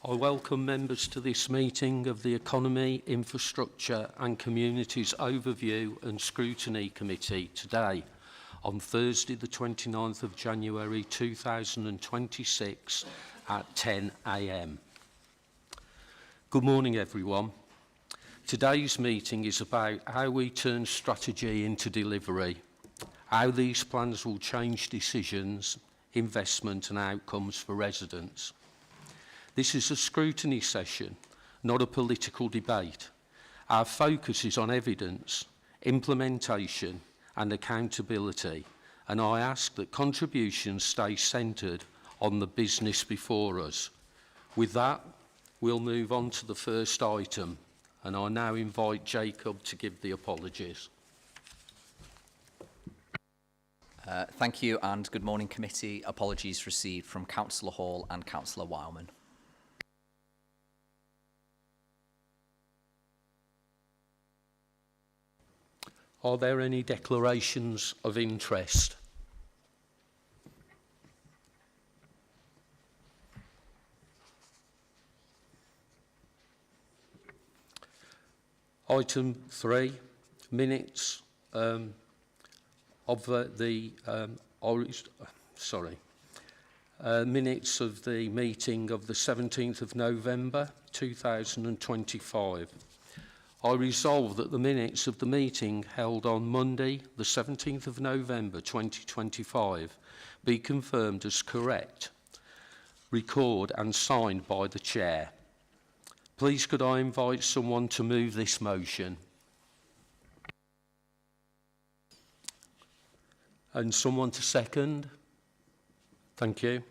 I welcome members to this meeting of the Economy, Infrastructure and Communities Overview and Scrutiny Committee today, on Thursday the 29th of January 2026 at 10 a.m. Good morning everyone. Today's meeting is about how we turn strategy into delivery, how these plans will change decisions, investment and outcomes for residents. This is a scrutiny session, not a political debate. Our focus is on evidence, implementation and accountability, and I ask that contributions stay centred on the business before us. With that, we'll move on to the first item, and I now invite Jacob to give the apologies. Thank you and good morning committee. Apologies received from Councillor Hall and Councillor Wildman. Are there any declarations of interest? Item 3, minutes of minutes of the meeting of the 17th of November 2025. I resolve that the minutes of the meeting held on Monday, the 17th of November 2025, be confirmed as correct, record and signed by the Chair. Please could I invite someone to move this motion? And someone to second? Thank you.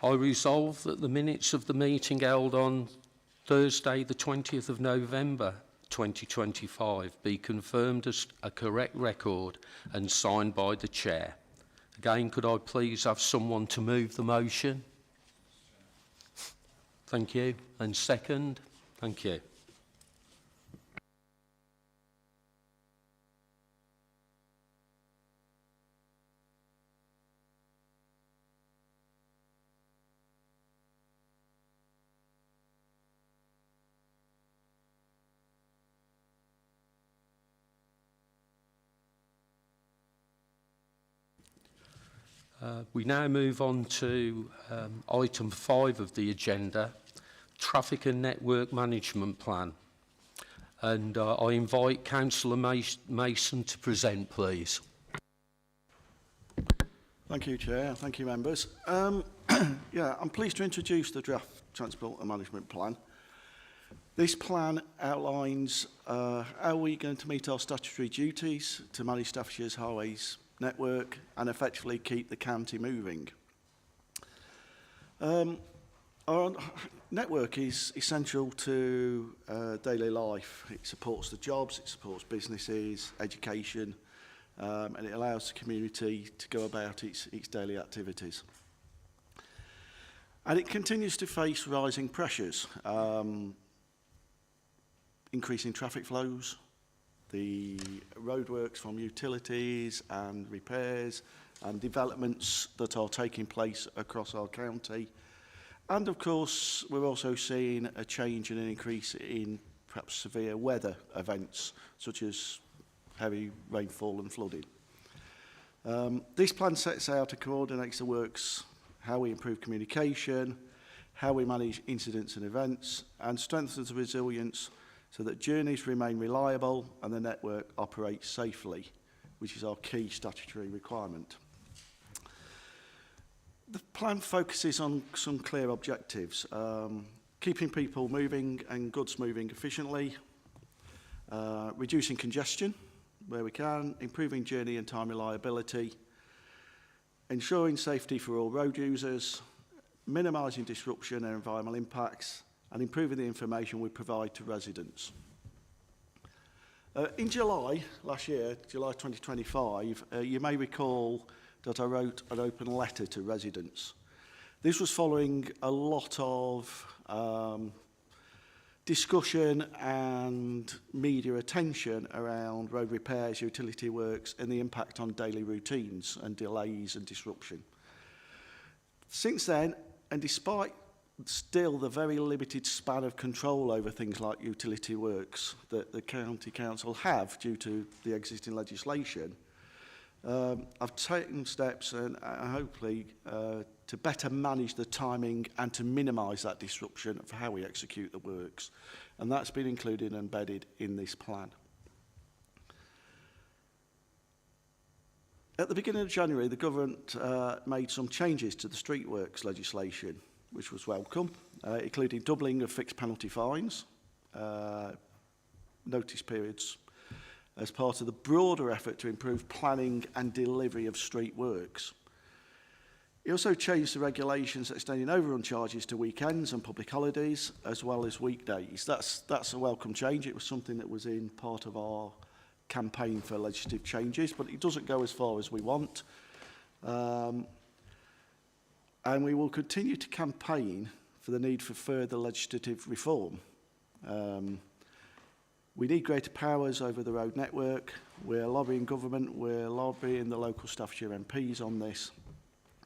I resolve that the minutes of the meeting held on Thursday, the 20th of November 2025, be confirmed as a correct record and signed by the Chair. Again, could I please have someone to move the motion? Thank you. And second? Thank you. We now move on to item 5 of the agenda, Traffic and Network Management Plan. And I invite Councillor Mason to present, please. Thank you, Chair. Thank you, members. I'm pleased to introduce the draft Transport and Management Plan. This plan outlines how we're going to meet our statutory duties to manage Staffordshire's highways network and effectively keep the county moving. Our network is essential to daily life. It supports the jobs, it supports businesses, education, and it allows the community to go about its daily activities. And it continues to face rising pressures, increasing traffic flows, the roadworks from utilities and repairs and developments that are taking place across our county. And of course, we're also seeing a change and an increase in perhaps severe weather events, such as heavy rainfall and flooding. This plan sets out and coordinates the works, how we improve communication, how we manage incidents and events, and strengthens the resilience so that journeys remain reliable and the network operates safely, which is our key statutory requirement. The plan focuses on some clear objectives, keeping people moving and goods moving efficiently, reducing congestion where we can, improving journey and time reliability, ensuring safety for all road users, minimising disruption and environmental impacts, and improving the information we provide to residents. In July last year, July 2025, you may recall that I wrote an open letter to residents. This was following a lot of discussion and media attention around road repairs, utility works, and the impact on daily routines and delays and disruption. Since then, and despite still the very limited span of control over things like utility works that the County Council have due to the existing legislation, I've taken steps and hopefully to better manage the timing and to minimise that disruption for how we execute the works. And that's been included and embedded in this plan. At the beginning of January, the government made some changes to the street works legislation, which was welcome, including doubling of fixed penalty fines, notice periods, as part of the broader effort to improve planning and delivery of street works. It also changed the regulations extending overrun charges to weekends and public holidays, as well as weekdays. That's a welcome change. It was something that was in part of our campaign for legislative changes, but it doesn't go as far as we want. And we will continue to campaign for the need for further legislative reform. We need greater powers over the road network. We're lobbying government, we're lobbying the local Staffordshire MPs on this,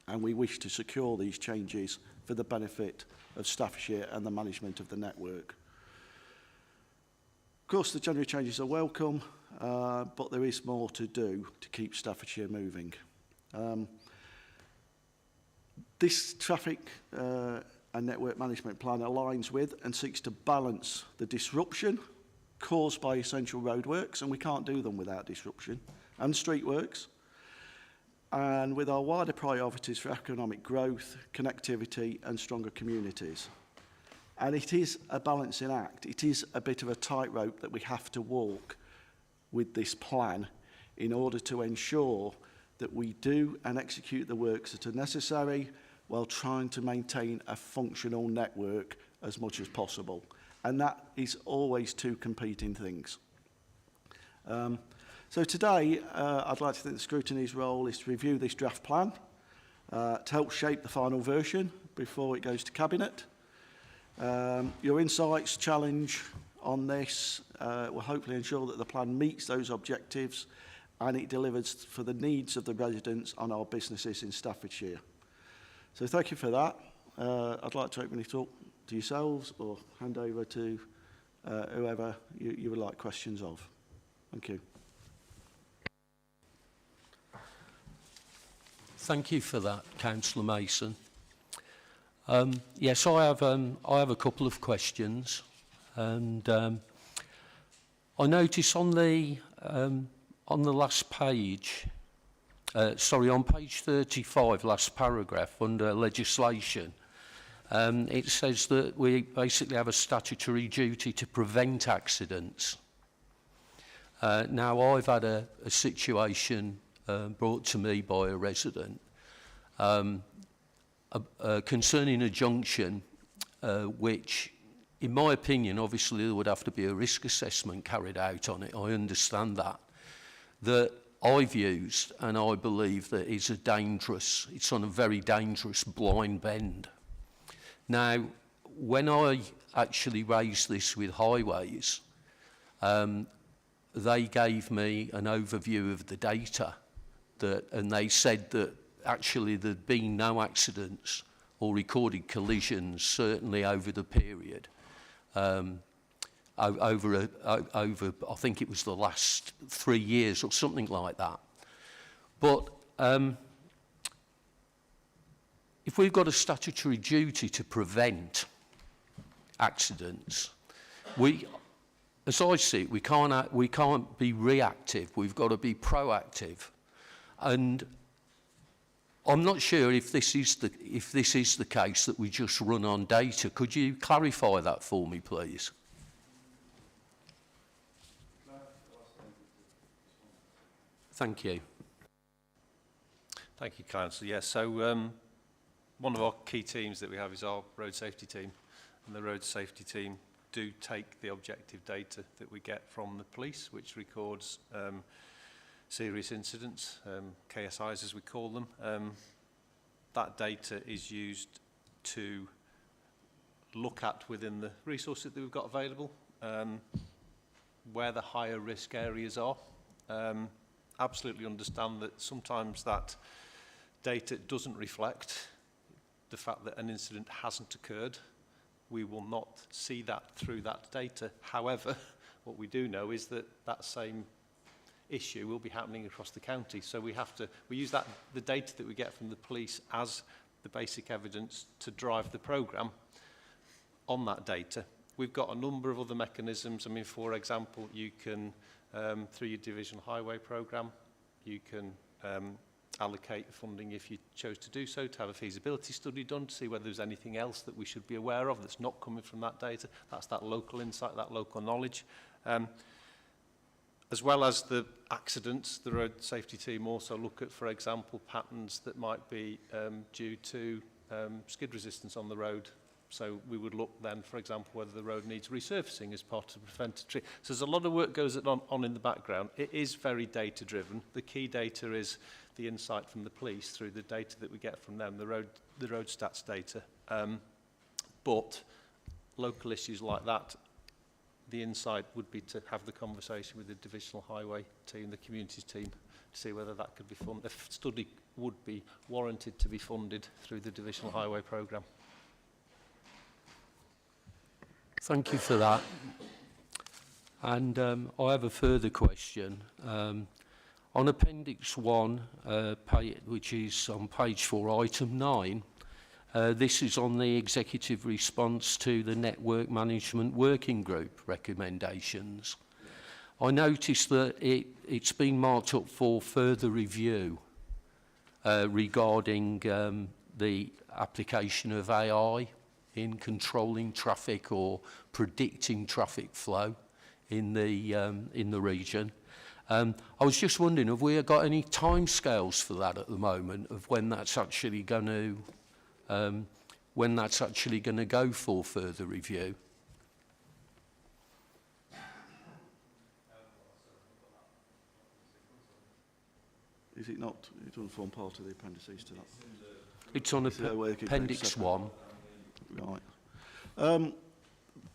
and we wish to secure these changes for the benefit of Staffordshire and the management of the network. Of course, the January changes are welcome, but there is more to do to keep Staffordshire moving. This traffic and network management plan aligns with and seeks to balance the disruption caused by essential roadworks, and we can't do them without disruption, and street works, and with our wider priorities for economic growth, connectivity and stronger communities. And it is a balancing act. It is a bit of a tightrope that we have to walk with this plan in order to ensure that we do and execute the works that are necessary while trying to maintain a functional network as much as possible. And that is always two competing things. So today, I'd like to think the Scrutiny's role is to review this draft plan, to help shape the final version before it goes to Cabinet. Your insights, challenge on this will hopefully ensure that the plan meets those objectives and it delivers for the needs of the residents and our businesses in Staffordshire. So thank you for that. I'd like to open it up to yourselves or hand over to whoever you would like questions of. Thank you. Thank you for that, Councillor Mason. Yes, I have a couple of questions, and I notice on the last page, on page 35, last paragraph under legislation, it says that we basically have a statutory duty to prevent accidents. Now, I've had a situation brought to me by a resident concerning a junction which, in my opinion, obviously there would have to be a risk assessment carried out on it. I understand that I've used, and I believe that it's it's on a very dangerous blind bend. Now, when I actually raised this with Highways, they gave me an overview of the data, and they said that actually there'd been no accidents or recorded collisions, certainly over the period, over I think it was the last 3 years or something like that. But if we've got a statutory duty to prevent accidents, as I see it, we can't be reactive. We've got to be proactive, and I'm not sure if this is the case that we just run on data. Could you clarify that for me, please? Thank you. Thank you, Councillor. Yes, so one of our key teams that we have is our road safety team, and the road safety team do take the objective data that we get from the police, which records serious incidents, KSIs as we call them. That data is used to look at within the resources that we've got available, where the higher risk areas are. Absolutely understand that sometimes that data doesn't reflect the fact that an incident hasn't occurred. We will not see that through that data. However, what we do know is that that same issue will be happening across the county. So we use the data that we get from the police as the basic evidence to drive the programme on that data. We've got a number of other mechanisms. I mean, for example, you can, through your divisional highway programme, you can allocate funding if you chose to do so, to have a feasibility study done to see whether there's anything else that we should be aware of that's not coming from that data. That's that local insight, that local knowledge. As well as the accidents, the road safety team also look at, for example, patterns that might be due to skid resistance on the road. So we would look then, for example, whether the road needs resurfacing as part of preventative treatment. So there's a lot of work goes on in the background. It is very data driven. The key data is the insight from the police through the data that we get from them, the road stats data. But local issues like that, the insight would be to have the conversation with the divisional highway team, the communities team, to see whether that could be funded. The study would be warranted to be funded through the divisional highway programme. Thank you for that. And I have a further question. On Appendix 1, which is on page 4, item 9, this is on the executive response to the Network Management Working Group recommendations. I noticed that it's been marked up for further review regarding the application of AI in controlling traffic or predicting traffic flow in the region. I was just wondering, have we got any timescales for that at the moment of when that's actually going to go for further review? Is it not? It doesn't form part of the appendices to that. It's on Appendix 1. Right.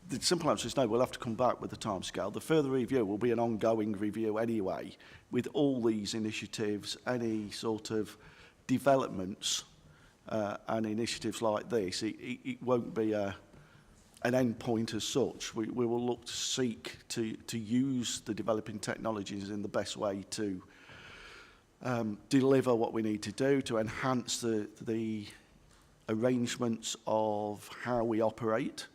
The simple answer is no, we'll have to come back with the timescale. The further review will be an ongoing review anyway, with all these initiatives, any sort of developments and initiatives like this. It won't be an end point as such. We will look to seek to use the developing technologies in the best way to deliver what we need to do, to enhance the arrangements of how we operate,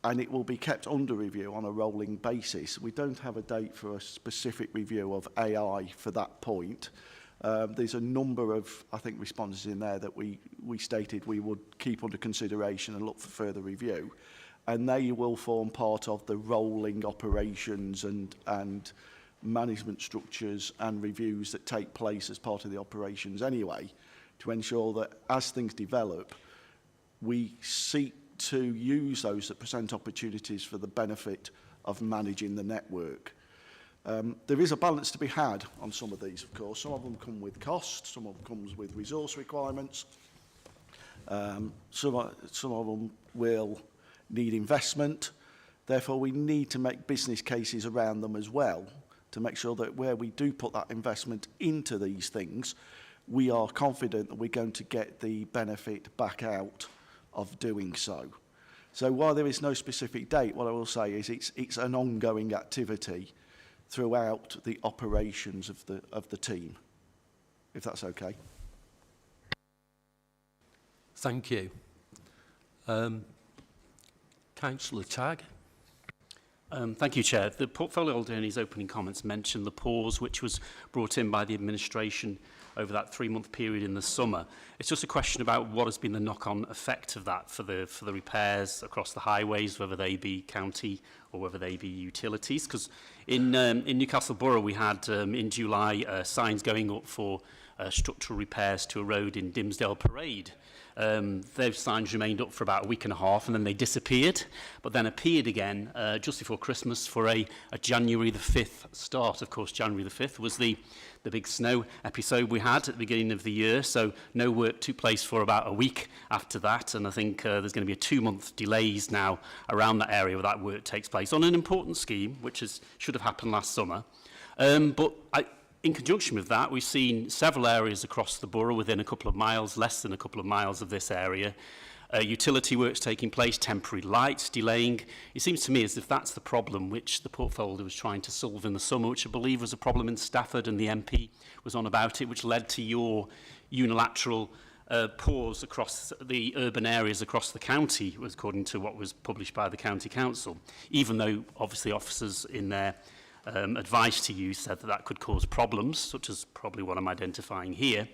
and it will be kept under review on a rolling basis. We don't have a date for a specific review of AI for that point. There's a number of, I think, responses in there that we stated we would keep under consideration and look for further review, and they will form part of the rolling operations and management structures and reviews that take place as part of the operations anyway, to ensure that as things develop, we seek to use those that present opportunities for the benefit of managing the network. There is a balance to be had on some of these, of course. Some of them come with costs, some of them comes with resource requirements. Some of them will need investment. Therefore, we need to make business cases around them as well, to make sure that where we do put that investment into these things, we are confident that we're going to get the benefit back out of doing so. So while there is no specific date, what I will say is it's an ongoing activity throughout the operations of the team, if that's okay. Thank you. Councillor Tagg. Thank you, Chair. The portfolio holder in his opening comments mentioned the pause which was brought in by the administration over that 3-month period in the summer. It's just a question about what has been the knock-on effect of that for the repairs across the highways, whether they be county or whether they be utilities. Because in Newcastle Borough we had in July signs going up for structural repairs to a road in Dimsdale Parade. Those signs remained up for about a week and a half and then they disappeared, but then appeared again just before Christmas for a January the 5th start. Of course, January the 5th was the big snow episode we had at the beginning of the year, so no work took place for about a week after that, and I think there's going to be a 2-month delays now around that area where that work takes place on an important scheme, which should have happened last summer. In conjunction with that, we've seen several areas across the borough within a couple of miles, less than a couple of miles of this area, utility works taking place, temporary lights delaying. It seems to me as if that's the problem which the portfolio was trying to solve in the summer, which I believe was a problem in Stafford, and the MP was on about it, which led to your unilateral pause across the urban areas across the county, according to what was published by the County Council, even though obviously officers in their advice to you said that that could cause problems, such as probably what I'm identifying here.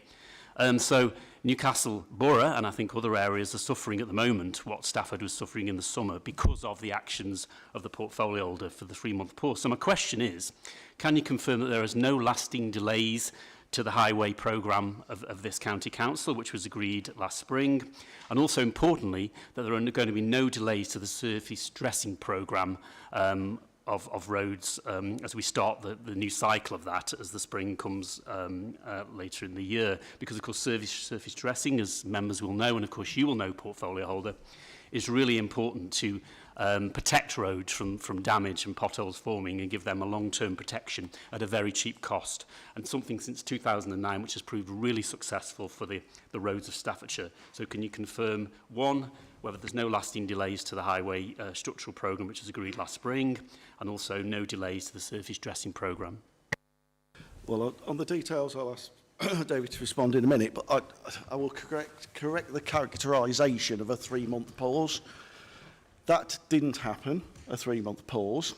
So Newcastle Borough, and I think other areas, are suffering at the moment what Stafford was suffering in the summer because of the actions of the portfolio holder for the 3-month pause. So my question is, can you confirm that there is no lasting delays to the highway programme of this county council, which was agreed last spring, and also importantly, that there are going to be no delays to the surface dressing programme of roads as we start the new cycle of that as the spring comes later in the year. Because, of course, surface dressing, as members will know, and of course you will know, portfolio holder, is really important to protect roads from damage and potholes forming and give them a long-term protection at a very cheap cost. And something since 2009 which has proved really successful for the roads of Staffordshire. So can you confirm, one, whether there's no lasting delays to the highway structural programme which was agreed last spring, and also no delays to the surface dressing programme? Well, on the details, I'll ask David to respond in a minute, but I will correct the characterisation of a 3-month pause. That didn't happen, a 3-month pause.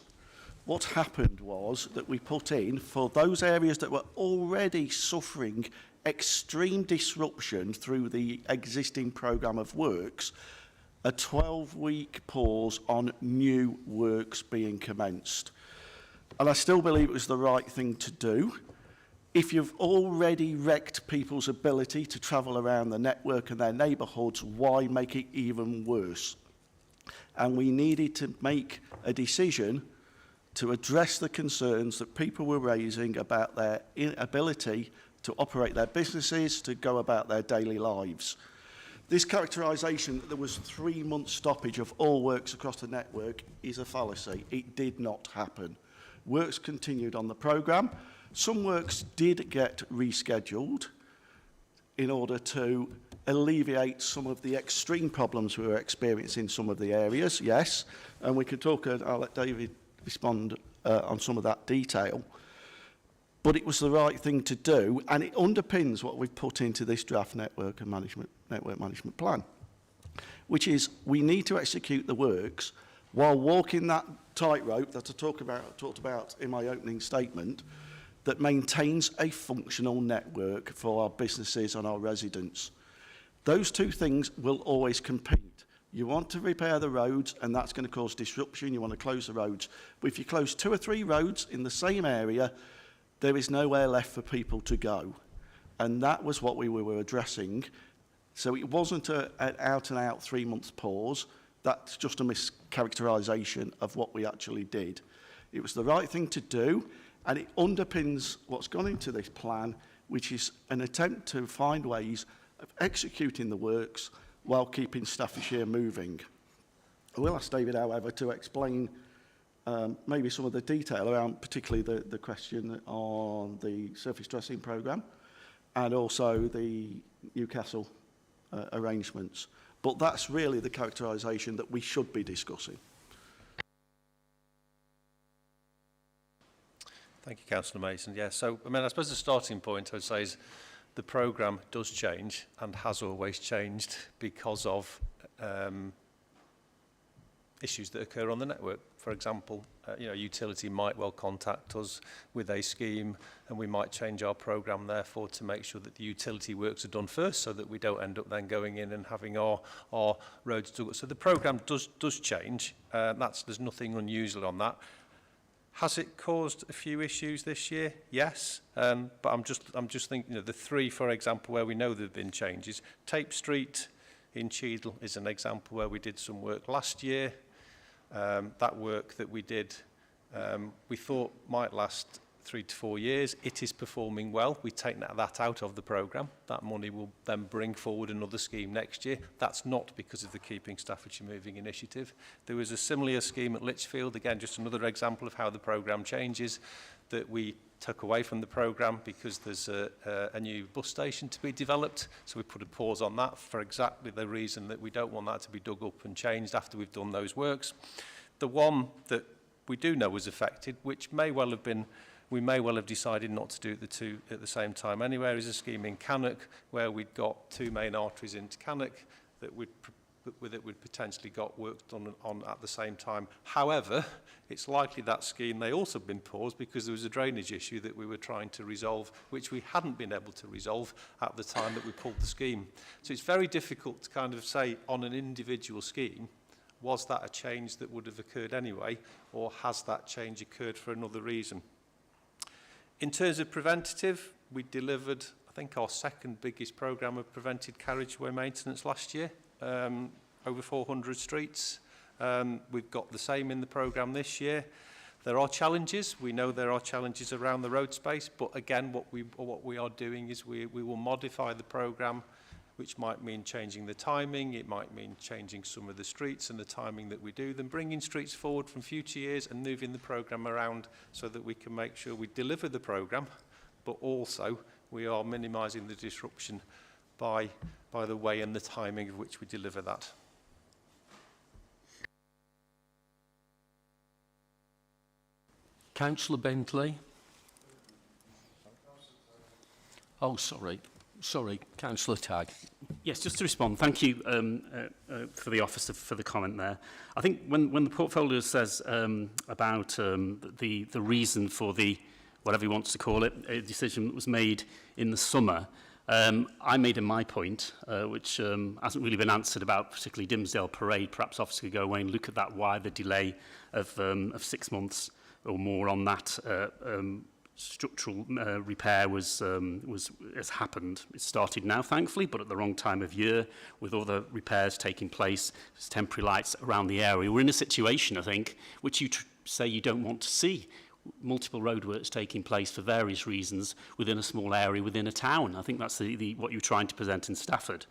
What happened was that we put in, for those areas that were already suffering extreme disruption through the existing programme of works, a 12-week pause on new works being commenced. And I still believe it was the right thing to do. If you've already wrecked people's ability to travel around the network and their neighbourhoods, why make it even worse? And we needed to make a decision to address the concerns that people were raising about their inability to operate their businesses, to go about their daily lives. This characterisation that there was 3-month stoppage of all works across the network is a fallacy. It did not happen. Works continued on the programme. Some works did get rescheduled in order to alleviate some of the extreme problems we were experiencing in some of the areas, yes. And we can talk, I'll let David respond on some of that detail. But it was the right thing to do, and it underpins what we've put into this draft network management plan, which is we need to execute the works while walking that tightrope that I talked about in my opening statement, that maintains a functional network for our businesses and our residents. Those two things will always compete. You want to repair the roads, and that's going to cause disruption. You want to close the roads. But if you close 2 or 3 roads in the same area, there is nowhere left for people to go. And that was what we were addressing. So it wasn't an out-and-out 3-month pause. That's just a mischaracterisation of what we actually did. It was the right thing to do, and it underpins what's gone into this plan, which is an attempt to find ways of executing the works while keeping Staffordshire moving. I will ask David, however, to explain maybe some of the detail around particularly the question on the surface dressing programme and also the Newcastle arrangements. But that's really the characterisation that we should be discussing. Thank you, Councillor Mason. Yeah, so, I suppose the starting point, I would say, is the programme does change and has always changed because of issues that occur on the network. For example, utility might well contact us with a scheme, and we might change our programme therefore to make sure that the utility works are done first, so that we don't end up then going in and having our roads dug up. So the programme does change. There's nothing unusual on that. Has it caused a few issues this year? Yes, but I'm just thinking, the three, for example, where we know there have been changes. Tape Street in Cheadle is an example where we did some work last year. That work that we did, we thought might last 3 to 4 years. It is performing well. We've taken that out of the programme. That money will then bring forward another scheme next year. That's not because of the Keeping Staffordshire Moving initiative. There was a similar scheme at Lichfield, again, just another example of how the programme changes, that we took away from the programme because there's a new bus station to be developed. So we put a pause on that for exactly the reason that we don't want that to be dug up and changed after we've done those works. The one that we do know was affected, which may well have been, we may well have decided not to do the two at the same time anywhere, is a scheme in Cannock where we'd got 2 main arteries into Cannock that we'd potentially got work done on at the same time. However, it's likely that scheme may also have been paused because there was a drainage issue that we were trying to resolve, which we hadn't been able to resolve at the time that we pulled the scheme. So it's very difficult to kind of say on an individual scheme, was that a change that would have occurred anyway, or has that change occurred for another reason? In terms of preventative, we delivered, I think, our second biggest programme of prevented carriageway maintenance last year, over 400 streets. We've got the same in the programme this year. There are challenges. We know there are challenges around the road space, but again, what we are doing is we will modify the programme, which might mean changing the timing, it might mean changing some of the streets and the timing that we do them, bringing streets forward from future years and moving the programme around so that we can make sure we deliver the programme, but also we are minimising the disruption by the way and the timing of which we deliver that. Councillor Bentley. Oh, sorry. Sorry, Councillor Tagg. Yes, just to respond, thank you for the officer for the comment there. I think when the portfolio says about the reason for the, whatever he wants to call it, a decision that was made in the summer, I made in my point, which hasn't really been answered about particularly Dimsdale Parade. Perhaps officer could go away and look at that, why the delay of 6 months or more on that structural repair has happened. It started now, thankfully, but at the wrong time of year, with other repairs taking place, there's temporary lights around the area. We're in a situation, I think, which you say you don't want to see. Multiple roadworks taking place for various reasons within a small area within a town. I think that's what you're trying to present in Stafford.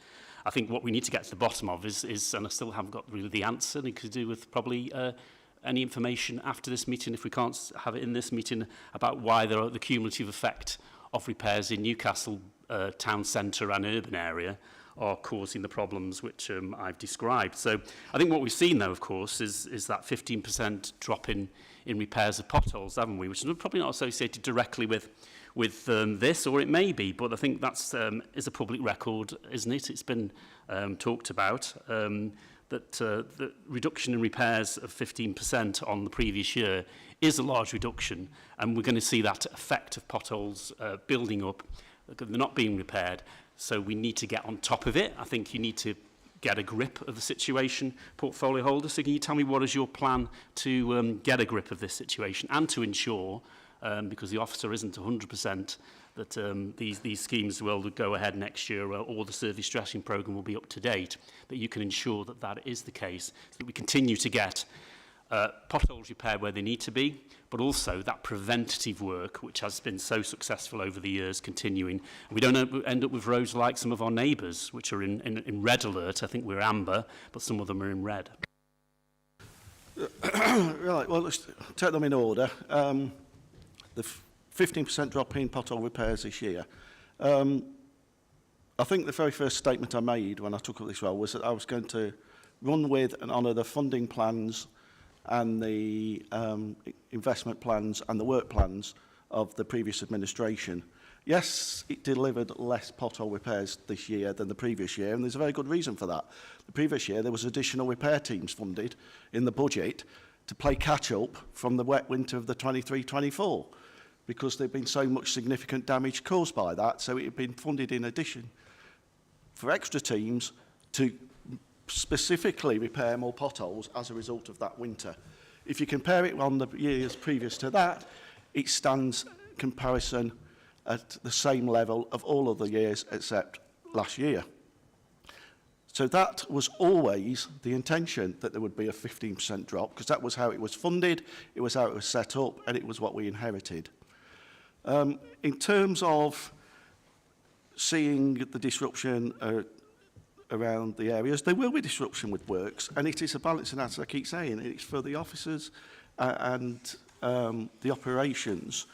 I think what we need to get to the bottom of is and I still haven't got really the answer, and it could do with probably any information after this meeting, if we can't have it in this meeting, about why there are the cumulative effect of repairs in Newcastle town centre and urban area are causing the problems which I've described. So I think what we've seen, though, of course, is that 15% drop in repairs of potholes, haven't we? Which is probably not associated directly with this, or it may be, but I think that's is a public record, isn't it? It's been talked about. That the reduction in repairs of 15% on the previous year is a large reduction, and we're going to see that effect of potholes building up. They're not being repaired, so we need to get on top of it. I think you need to get a grip of the situation, portfolio holder. So can you tell me what is your plan to get a grip of this situation and to ensure, because the officer isn't 100%, that these schemes will go ahead next year, or the service stressing programme will be up to date, that you can ensure that that is the case, so that we continue to get potholes repaired where they need to be, but also that preventative work, which has been so successful over the years, continuing. We don't end up with roads like some of our neighbours, which are in red alert. I think we're amber, but some of them are in red. Right, well, let's take them in order. The 15% drop in pothole repairs this year. I think the very first statement I made when I took up this role was that I was going to run with and honour the funding plans and the investment plans and the work plans of the previous administration. Yes, it delivered less pothole repairs this year than the previous year, and there's a very good reason for that. The previous year, there was additional repair teams funded in the budget to play catch-up from the wet winter of the 23-24. Because there'd been so much significant damage caused by that, so it had been funded in addition for extra teams to specifically repair more potholes as a result of that winter. If you compare it on the years previous to that, it stands comparison at the same level of all other years except last year. So that was always the intention, that there would be a 15% drop, because that was how it was funded, it was how it was set up, and it was what we inherited. In terms of seeing the disruption around the areas, there will be disruption with works, and it is a balancing act, as I keep saying. It's for the officers and the operations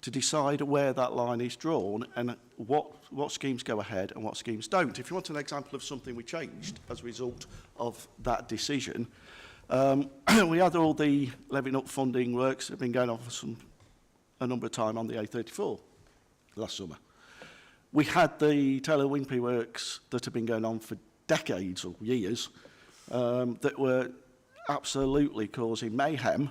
to decide where that line is drawn and what schemes go ahead and what schemes don't. If you want an example of something we changed as a result of that decision, we had all the levying up funding works that have been going on for a number of time on the A34 last summer. We had the Taylor Wimpey works that have been going on for decades or years that were absolutely causing mayhem.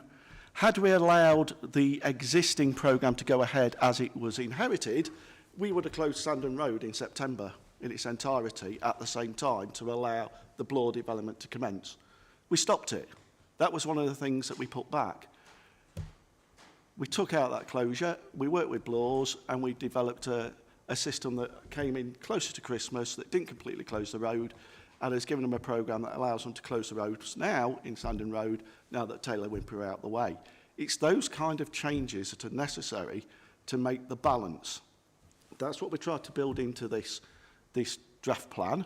Had we allowed the existing programme to go ahead as it was inherited, we would have closed Sandon Road in September in its entirety at the same time to allow the Bloor development to commence. We stopped it. That was one of the things that we put back. We took out that closure, we worked with Bloors, and we developed a system that came in closer to Christmas that didn't completely close the road and has given them a programme that allows them to close the roads now in Sandon Road, now that Taylor Wimpey are out the way. It's those kind of changes that are necessary to make the balance. That's what we tried to build into this draft plan.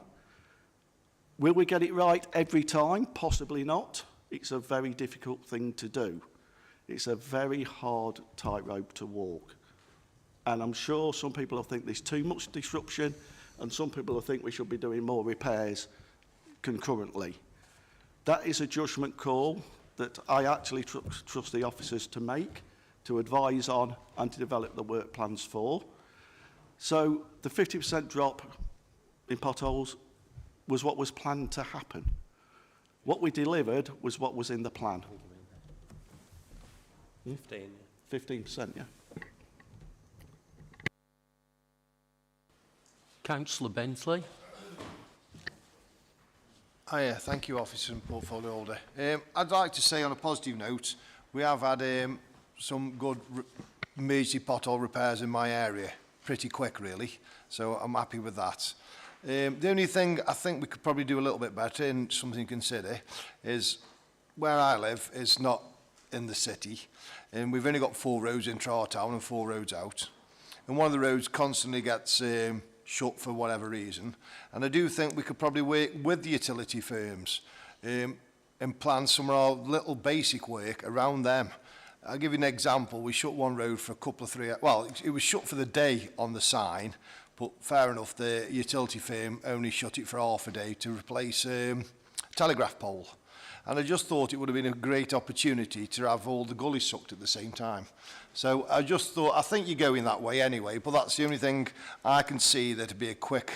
Will we get it right every time? Possibly not. It's a very difficult thing to do. It's a very hard tightrope to walk. And I'm sure some people will think there's too much disruption, and some people will think we should be doing more repairs concurrently. That is a judgment call that I actually trust the officers to make, to advise on, and to develop the work plans for. So the 50% drop in potholes was what was planned to happen. What we delivered was what was in the plan. 15%, yeah. Councillor Bentley. Hiya, thank you, Officer and Portfolio Holder. I'd like to say on a positive note, we have had some good emergency pothole repairs in my area, pretty quick really, so I'm happy with that. The only thing I think we could probably do a little bit better, and something to consider, is where I live is not in the city, and we've only got 4 roads into our town and 4 roads out. And one of the roads constantly gets shut for whatever reason. And I do think we could probably work with the utility firms and plan some of our little basic work around them. I'll give you an example. We shut one road for a couple of 3 hours. Well, it was shut for the day on the sign, but fair enough, the utility firm only shut it for half a day to replace a telegraph pole. And I just thought it would have been a great opportunity to have all the gullies sucked at the same time. So I just thought, I think you're going that way anyway, but that's the only thing I can see that'd be a quick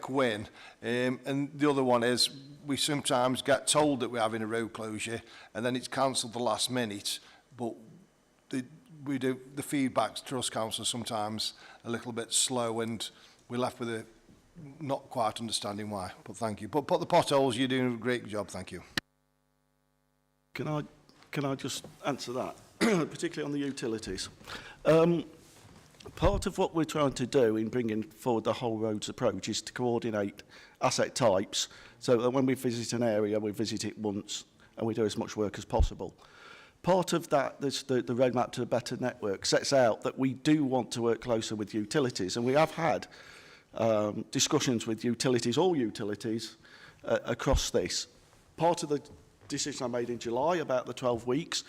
win. And the other one is, we sometimes get told that we're having a road closure and then it's cancelled the last minute, but the feedback to us councillors sometimes a little bit slow, and we're left with a not quite understanding why, but thank you. But the potholes, you're doing a great job, thank you. Can I just answer that, particularly on the utilities? Part of what we're trying to do in bringing forward the whole roads approach is to coordinate asset types, so that when we visit an area, we visit it once and we do as much work as possible. Part of that, the roadmap to a better network, sets out that we do want to work closer with utilities, and we have had discussions with utilities, all utilities, across this. Part of the decision I made in July about the 12 weeks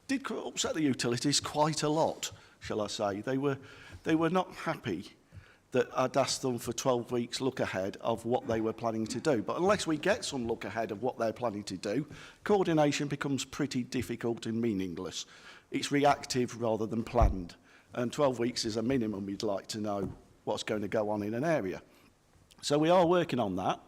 did upset the utilities quite a lot, shall I say. They were not happy that I'd asked them for 12 weeks look ahead of what they were planning to do. But unless we get some look ahead of what they're planning to do, coordination becomes pretty difficult and meaningless. It's reactive rather than planned. And 12 weeks is a minimum we'd like to know what's going to go on in an area. So we are working on that.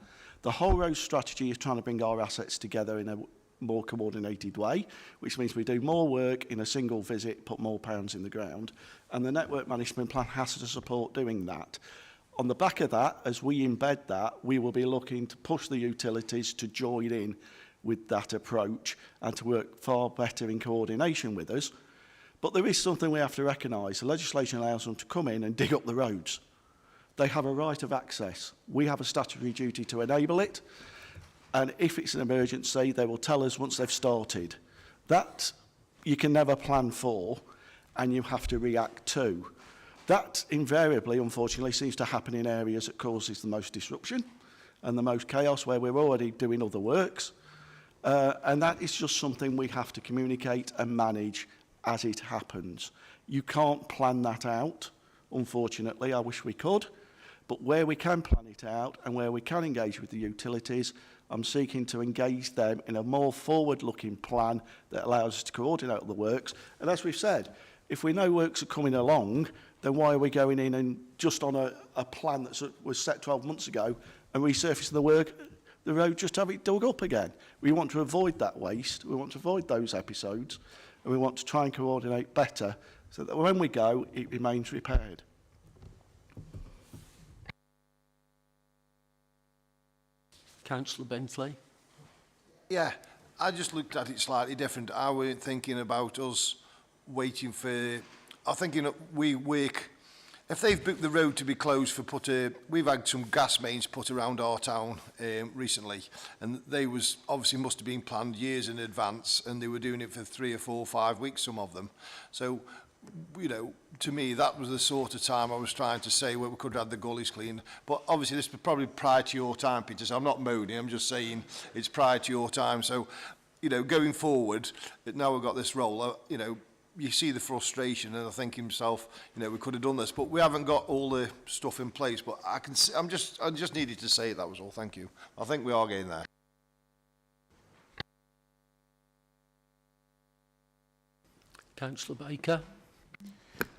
The whole road strategy is trying to bring our assets together in a more coordinated way, which means we do more work in a single visit, put more pounds in the ground, and the network management plan has to support doing that. On the back of that, as we embed that, we will be looking to push the utilities to join in with that approach and to work far better in coordination with us. But there is something we have to recognise. The legislation allows them to come in and dig up the roads. They have a right of access. We have a statutory duty to enable it. And if it's an emergency, they will tell us once they've started. That you can never plan for, and you have to react to. That invariably, unfortunately, seems to happen in areas that causes the most disruption and the most chaos, where we're already doing other works. And that is just something we have to communicate and manage as it happens. You can't plan that out, unfortunately. I wish we could. But where we can plan it out and where we can engage with the utilities, I'm seeking to engage them in a more forward-looking plan that allows us to coordinate the works. And as we've said, if we know works are coming along, then why are we going in and just on a plan that was set 12 months ago and resurfacing the road, just have it dug up again? We want to avoid that waste. We want to avoid those episodes. And we want to try and coordinate better so that when we go, it remains repaired. Councillor Bentley. Yeah, I just looked at it slightly different. I weren't thinking about us waiting for... I'm thinking that we work... If they've booked the road to be closed for we've had some gas mains put around our town recently, and they obviously must have been planned years in advance, and they were doing it for 3 or 4 or 5 weeks, some of them. So, you know, to me, that was the sort of time I was trying to say where we could have the gullies cleaned. But obviously, this was probably prior to your time, Peter, so I'm not moaning, I'm just saying it's prior to your time. So, you know, going forward, now we've got this role, you know, you see the frustration, and I think himself, you know, we could have done this, but we haven't got all the stuff in place. But I can see, I just needed to say it, that was all. Thank you. I think we are getting there. Councillor Baker.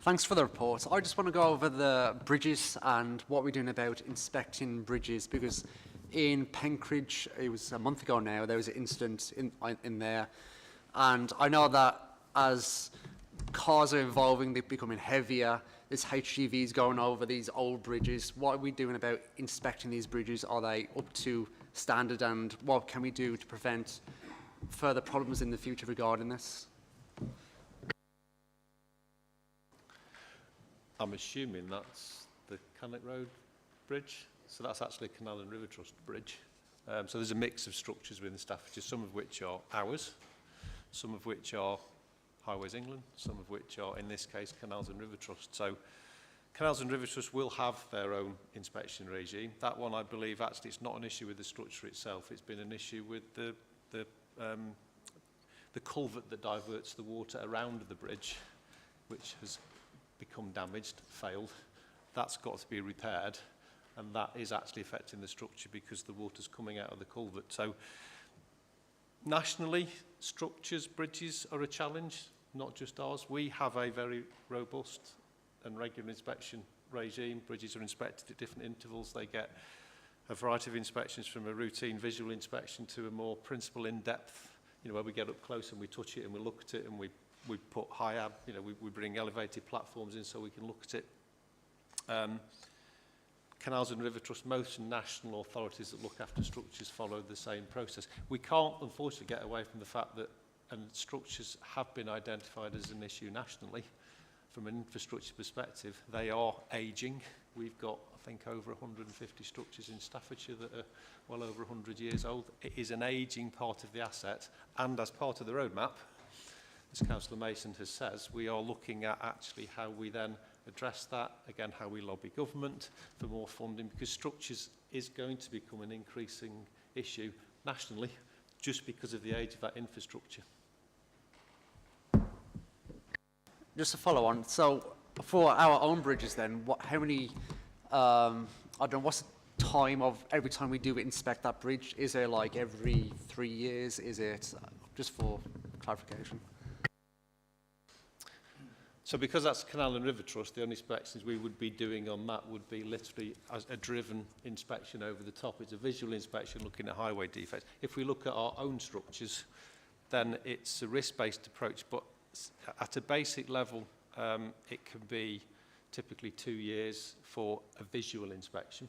Thanks for the report. I just want to go over the bridges and what we're doing about inspecting bridges, because in Penkridge, it was a month ago now, there was an incident in there, and I know that as cars are evolving, they're becoming heavier, there's HGVs going over these old bridges. What are we doing about inspecting these bridges? Are they up to standard, and what can we do to prevent further problems in the future regarding this? I'm assuming that's the Cannock Road Bridge. So that's actually Canal and River Trust Bridge. So there's a mix of structures within Staffordshire, some of which are ours, some of which are Highways England, some of which are, in this case, Canals and River Trust. So Canals and River Trust will have their own inspection regime. That one, I believe, actually, it's not an issue with the structure itself. It's been an issue with the culvert that diverts the water around the bridge, which has become damaged, failed. That's got to be repaired, and that is actually affecting the structure because the water's coming out of the culvert. So nationally, structures, bridges are a challenge, not just ours. We have a very robust and regular inspection regime. Bridges are inspected at different intervals. They get a variety of inspections, from a routine visual inspection to a more principal in-depth, you know, where we get up close and we touch it and we look at it, and we put you know, we bring elevated platforms in so we can look at it. Canals and River Trust, most national authorities that look after structures follow the same process. We can't, unfortunately, get away from the fact that structures have been identified as an issue nationally. From an infrastructure perspective, they are ageing. We've got, I think, over 150 structures in Staffordshire that are well over 100 years old. It is an ageing part of the asset, and as part of the roadmap, as Councillor Mason has said, we are looking at actually how we then address that, again, how we lobby government for more funding, because structures is going to become an increasing issue nationally just because of the age of that infrastructure. Just to follow on, so for our own bridges then, how many, I don't know, what's the time of every time we do inspect that bridge? Is it like every 3 years? Is it, just for clarification? So because that's Canal and River Trust, the only inspections we would be doing on that would be literally as a driven inspection over the top. It's a visual inspection looking at highway defects. If we look at our own structures, then it's a risk-based approach, but at a basic level, it can be typically 2 years for a visual inspection.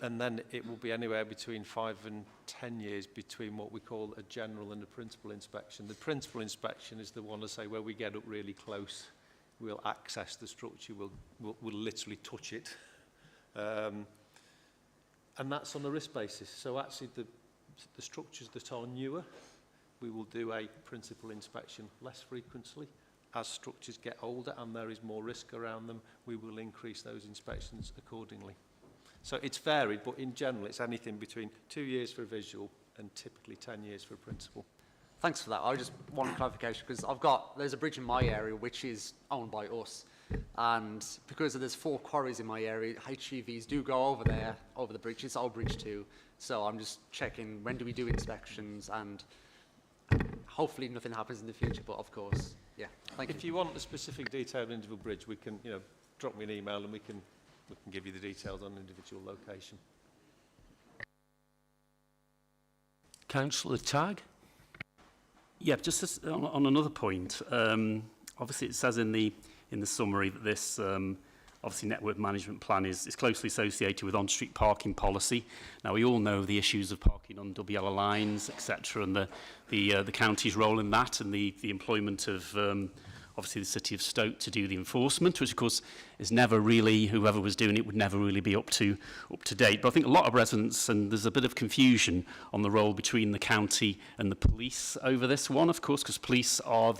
and then it will be anywhere between 5 and 10 years between what we call a general and a principal inspection. The principal inspection is the one, I say, where we get up really close. We'll access the structure, we'll literally touch it. And that's on a risk basis. So actually the structures that are newer, we will do a principal inspection less frequently. As structures get older and there is more risk around them, we will increase those inspections accordingly. So it's varied, but in general, it's anything between 2 years for a visual and typically 10 years for a principal. Thanks for that. I just want clarification because there's a bridge in my area which is owned by us. And because there's 4 quarries in my area, HGVs do go over there, over the bridge. It's our bridge too. So I'm just checking, when do we do inspections, and hopefully nothing happens in the future, but of course, yeah. Thank you. If you want the specific detail of an individual bridge, we can, drop me an email and we can give you the details on individual location. Councillor Tagg? Yeah, just as, on another point, obviously it says in the summary that this obviously network management plan is closely associated with on-street parking policy. Now we all know the issues of parking on double yellow lines, etc., and the county's role in that, and the employment of obviously the City of Stoke to do the enforcement, which of course is never really, whoever was doing it would never really be up to date. But I think a lot of residents, and there's a bit of confusion on the role between the county and the police over this one, of course, because police are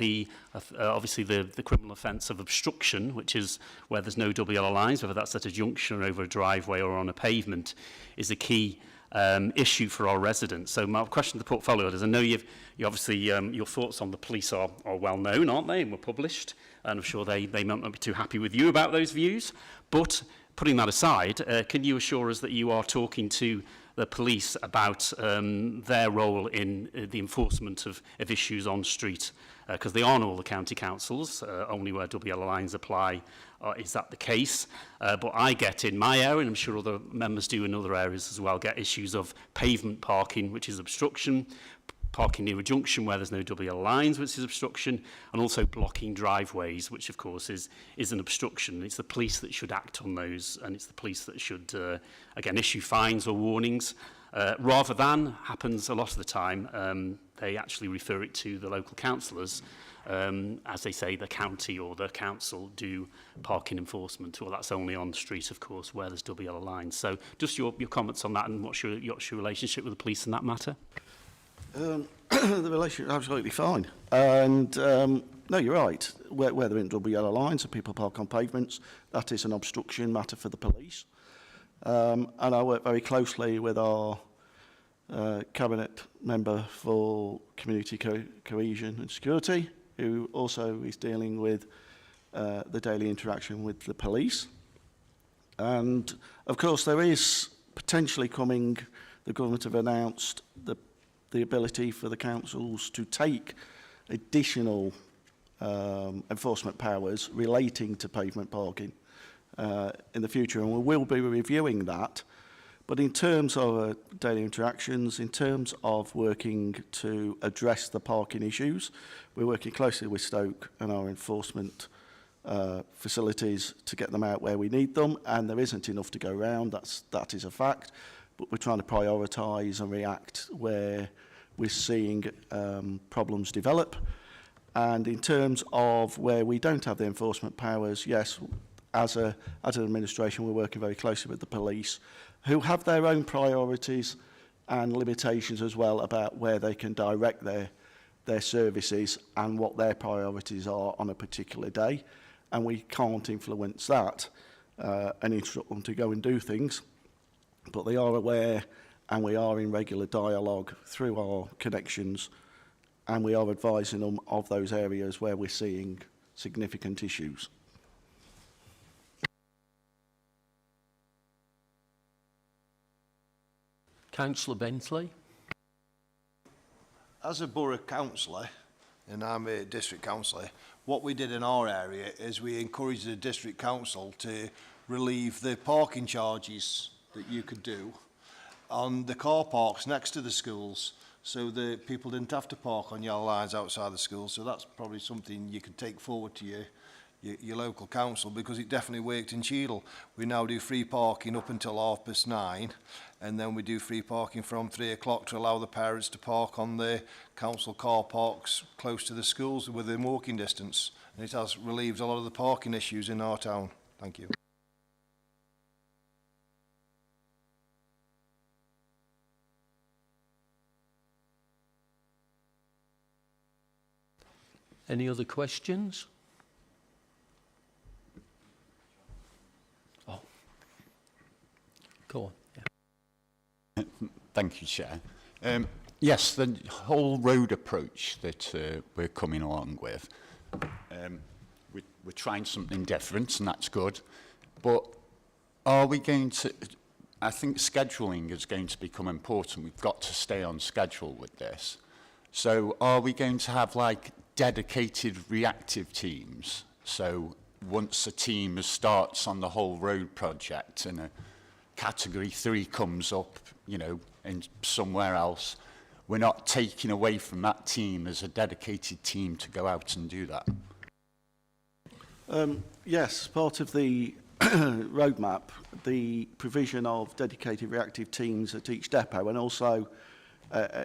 obviously the criminal offence of obstruction, which is where there's no double yellow lines, whether that's at a junction or over a driveway or on a pavement, is a key issue for our residents. So my question to the portfolio is, I know you obviously, your thoughts on the police are well known, aren't they, and were published, and I'm sure they might not be too happy with you about those views, but putting that aside, can you assure us that you are talking to the police about their role in the enforcement of issues on street? Because they aren't all the county councils, only where double yellow lines apply is that the case. But I get in my area, and I'm sure other members do in other areas as well, get issues of pavement parking, which is obstruction, parking near a junction where there's no double yellow lines, which is obstruction, and also blocking driveways, which of course is an obstruction. It's the police that should act on those, and it's the police that should, again, issue fines or warnings. Rather than, happens a lot of the time, they actually refer it to the local councillors. As they say, the county or the council do parking enforcement. Well, that's only on the street, of course, where there's double yellow lines. So just your comments on that, and what's your relationship with the police in that matter? The relationship is absolutely fine. And no, you're right. Where there are double yellow lines and people park on pavements, that is an obstruction matter for the police. And I work very closely with our Cabinet Member for Community Cohesion and Security, who also is dealing with the daily interaction with the police. And of course there is potentially coming, the government have announced the ability for the councils to take additional enforcement powers relating to pavement parking in the future, and we will be reviewing that. But in terms of daily interactions, in terms of working to address the parking issues, we're working closely with Stoke and our enforcement facilities to get them out where we need them, and there isn't enough to go around, that is a fact, but we're trying to prioritise and react where we're seeing problems develop. And in terms of where we don't have the enforcement powers, yes, as an administration, we're working very closely with the police, who have their own priorities and limitations as well about where they can direct their services and what their priorities are on a particular day. And we can't influence that and instruct them to go and do things. But they are aware, and we are in regular dialogue through our connections, and we are advising them of those areas where we're seeing significant issues. Councillor Bentley? As a borough councillor, and I'm a district councillor, what we did in our area is we encouraged the district council to relieve the parking charges that you could do on the car parks next to the schools, so that people didn't have to park on yellow lines outside the schools. So that's probably something you could take forward to your local council, because it definitely worked in Cheadle. We now do free parking up until 9:30, and then we do free parking from 3 o'clock to allow the parents to park on the council car parks close to the schools within walking distance. And it has relieved a lot of the parking issues in our town. Thank you. Any other questions? Oh, go on. Yeah. Thank you, Chair. Yes, the whole road approach that we're coming along with, we're trying something different, and that's good. But are we going to... I think scheduling is going to become important. We've got to stay on schedule with this. So are we going to have, like, dedicated reactive teams? So once a team starts on the whole road project and a category 3 comes up, you know, in somewhere else, we're not taking away from that team as a dedicated team to go out and do that? Yes, part of the roadmap, the provision of dedicated reactive teams at each depot, and also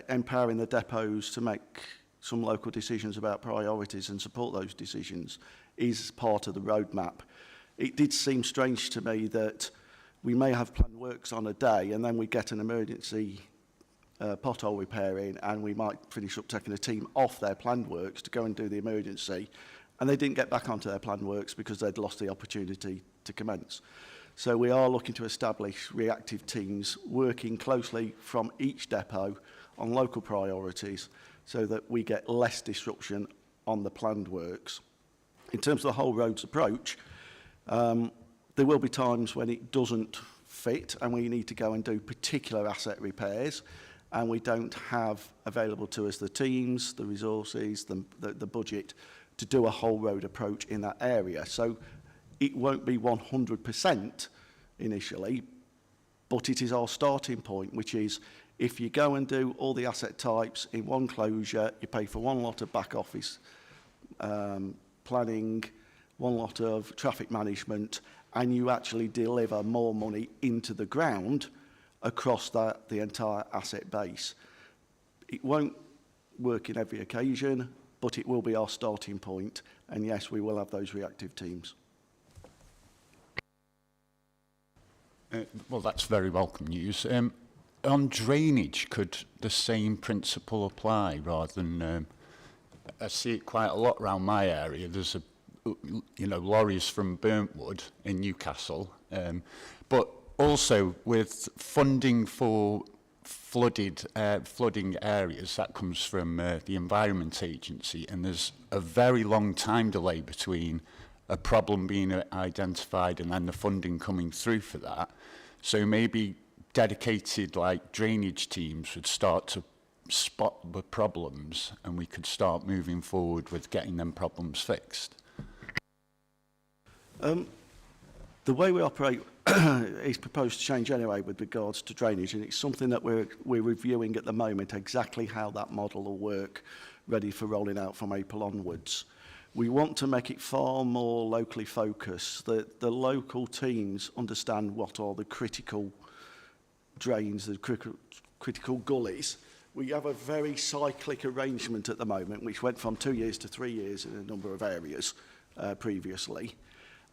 empowering the depots to make some local decisions about priorities and support those decisions, is part of the roadmap. It did seem strange to me that we may have planned works on a day and then we get an emergency pothole repairing, and we might finish up taking a team off their planned works to go and do the emergency, and they didn't get back onto their planned works because they'd lost the opportunity to commence. So we are looking to establish reactive teams working closely from each depot on local priorities so that we get less disruption on the planned works. In terms of the whole roads approach, there will be times when it doesn't fit and we need to go and do particular asset repairs, and we don't have available to us the teams, the resources, the budget to do a whole road approach in that area. So it won't be 100% initially, but it is our starting point, which is if you go and do all the asset types in one closure, you pay for one lot of back office planning, one lot of traffic management, and you actually deliver more money into the ground across the entire asset base. It won't work in every occasion, but it will be our starting point, and yes, we will have those reactive teams. Well, that's very welcome news. On drainage, could the same principle apply rather than... I see it quite a lot around my area. There's lorries from Burntwood in Newcastle, but also with funding for flooding areas, that comes from the Environment Agency, and there's a very long time delay between a problem being identified and then the funding coming through for that. So maybe dedicated drainage teams would start to spot the problems, and we could start moving forward with getting them problems fixed. The way we operate is proposed to change anyway with regards to drainage, and it's something that we're reviewing at the moment, exactly how that model will work, ready for rolling out from April onwards. We want to make it far more locally focused, that the local teams understand what are the critical drains, the critical gullies. We have a very cyclic arrangement at the moment, which went from 2 years to 3 years in a number of areas previously.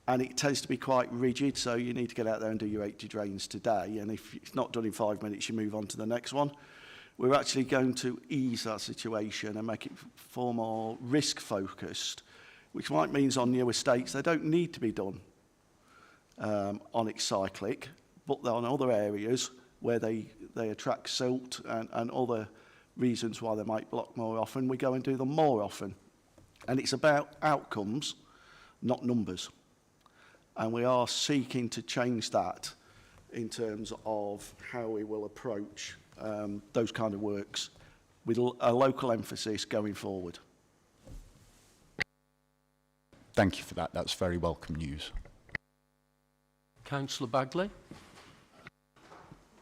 And it tends to be quite rigid, so you need to get out there and do your 80 drains today, and if it's not done in 5 minutes, you move on to the next one. We're actually going to ease that situation and make it far more risk-focused, which might mean on new estates, they don't need to be done on its cyclic, but on other areas where they attract silt and other reasons why they might block more often, we go and do them more often. And it's about outcomes, not numbers. And we are seeking to change that in terms of how we will approach those kind of works with a local emphasis going forward. Thank you for that. That's very welcome news. Councillor Bagley.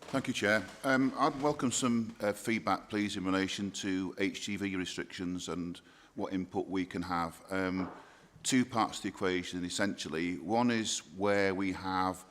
Thank you, Chair. I'd welcome some feedback, please, in relation to HGV restrictions and what input we can have. two parts to the equation, essentially. One is where we have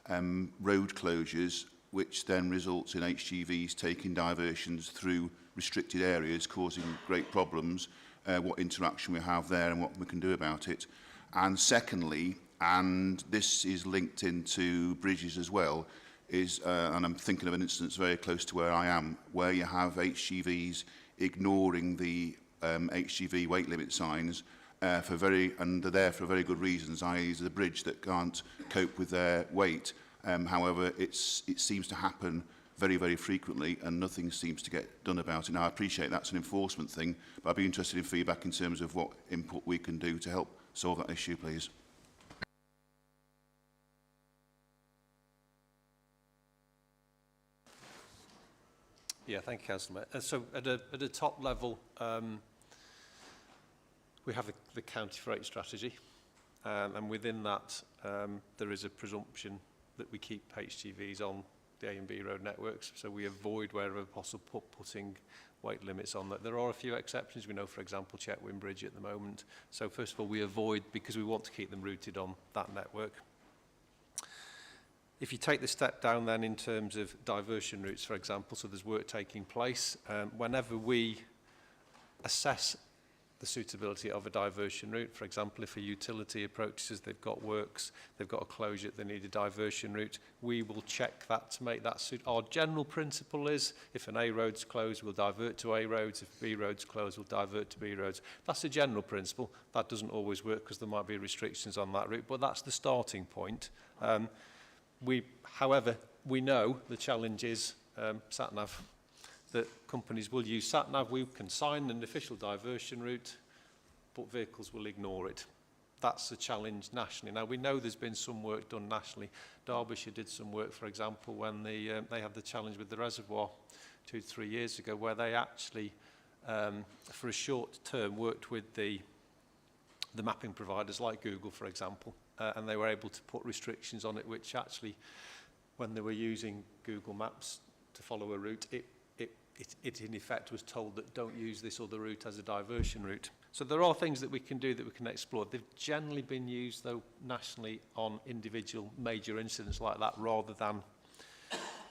road closures, which then results in HGVs taking diversions through restricted areas, causing great problems, what interaction we have there and what we can do about it. And secondly, and this is linked into bridges as well, is, and I'm thinking of an instance very close to where I am, where you have HGVs ignoring the HGV weight limit signs and they're there for very good reasons, i.e. the bridge that can't cope with their weight. However, it seems to happen very, very frequently and nothing seems to get done about it. Now, I appreciate that's an enforcement thing, but I'd be interested in feedback in terms of what input we can do to help solve that issue, please. Yeah, thank you, Councillor. So at a top level, we have the county freight strategy, and within that there is a presumption that we keep HGVs on the A and B road networks, so we avoid wherever possible putting weight limits on that. There are a few exceptions. We know, for example, Chetwynd Bridge at the moment. So first of all, we avoid because we want to keep them routed on that network. If you take the step down then in terms of diversion routes, for example, so there's work taking place, whenever we assess the suitability of a diversion route, for example, if a utility approaches us, they've got works, they've got a closure, they need a diversion route, we will check that to make that suit. Our general principle is if an A road's closed, we'll divert to A roads. If B road's closed, we'll divert to B roads. That's a general principle. That doesn't always work because there might be restrictions on that route, but that's the starting point. However, we know the challenge is sat-nav, that companies will use sat-nav. We can sign an official diversion route, but vehicles will ignore it. That's a challenge nationally. Now, we know there's been some work done nationally. Derbyshire did some work, for example, when they had the challenge with the reservoir 2 to 3 years ago, where they actually, for a short term, worked with the mapping providers like Google, for example, and they were able to put restrictions on it, which actually, when they were using Google Maps to follow a route, it in effect was told that don't use this other route as a diversion route. So there are things that we can do that we can explore. They've generally been used, though, nationally on individual major incidents like that rather than...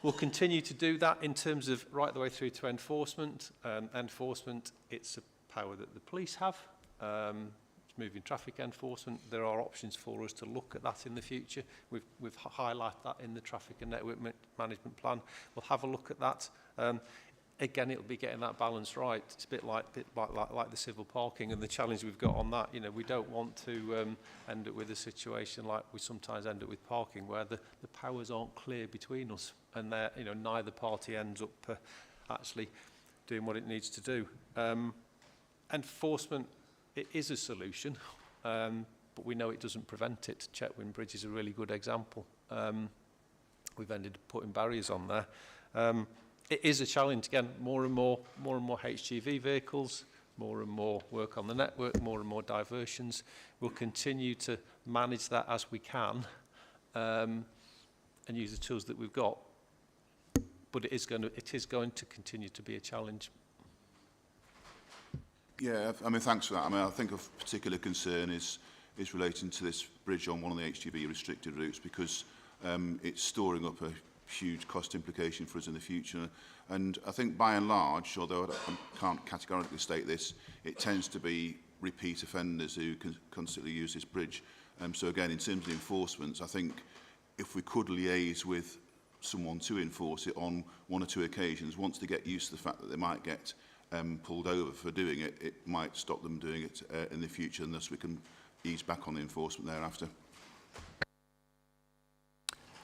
We'll continue to do that in terms of right the way through to enforcement. Enforcement, it's a power that the police have. Moving traffic enforcement, there are options for us to look at that in the future. We've highlighted that in the traffic and network management plan. We'll have a look at that. Again, it'll be getting that balance right. It's a bit like the civil parking and the challenge we've got on that. You know, we don't want to end up with a situation like we sometimes end up with parking, where the powers aren't clear between us, and neither party ends up actually doing what it needs to do. Enforcement. It is a solution, but we know it doesn't prevent it. Chetwynd Bridge is a really good example. We've ended up putting barriers on there. It is a challenge. Again, more and more HGV vehicles, more and more work on the network, more and more diversions. We'll continue to manage that as we can and use the tools that we've got. But it is going to continue to be a challenge. Yeah, I mean, thanks for that. I mean, I think of particular concern is relating to this bridge on one of the HGV restricted routes, because it's storing up a huge cost implication for us in the future. And I think by and large, although I can't categorically state this, it tends to be repeat offenders who can constantly use this bridge. So again, in terms of enforcement, I think if we could liaise with someone to enforce it on 1 or 2 occasions, once they get used to the fact that they might get pulled over for doing it, it might stop them doing it in the future, and thus we can ease back on the enforcement thereafter.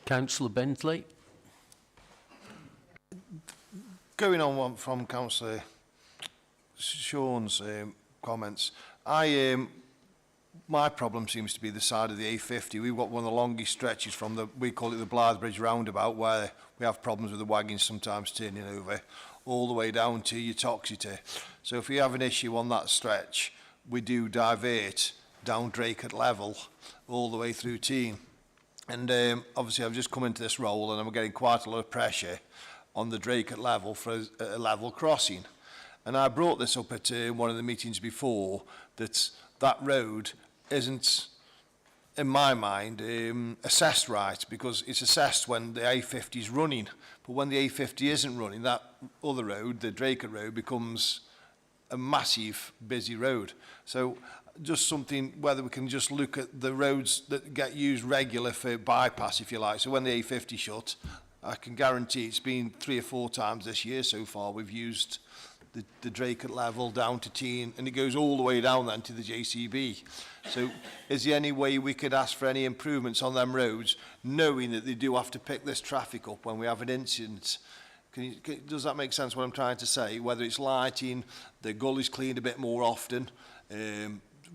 Councillor Bentley. Going on from Councillor Sean's comments, my problem seems to be the side of the A50. We've got one of the longest stretches from we call it the Blythe Bridge roundabout, where we have problems with the wagons sometimes turning over, all the way down to your Toxity. So if we have an issue on that stretch, we do divert down Drake at level all the way through Team. And obviously I've just come into this role and I'm getting quite a lot of pressure on the Drake at level for a level crossing. And I brought this up at one of the meetings before, that road isn't, in my mind, assessed right, because it's assessed when the A50 is running. But when the A50 isn't running, that other road, the Draker Road, becomes a massive busy road. So just something, whether we can just look at the roads that get used regular for bypass, if you like. So when the A50 shut, I can guarantee it's been 3 or 4 times this year so far. We've used the Drake level down to Teen, and it goes all the way down then to the JCB. So is there any way we could ask for any improvements on them roads, knowing that they do have to pick this traffic up when we have an incident? Does that make sense what I'm trying to say? Whether it's lighting, the gullies cleaned a bit more often,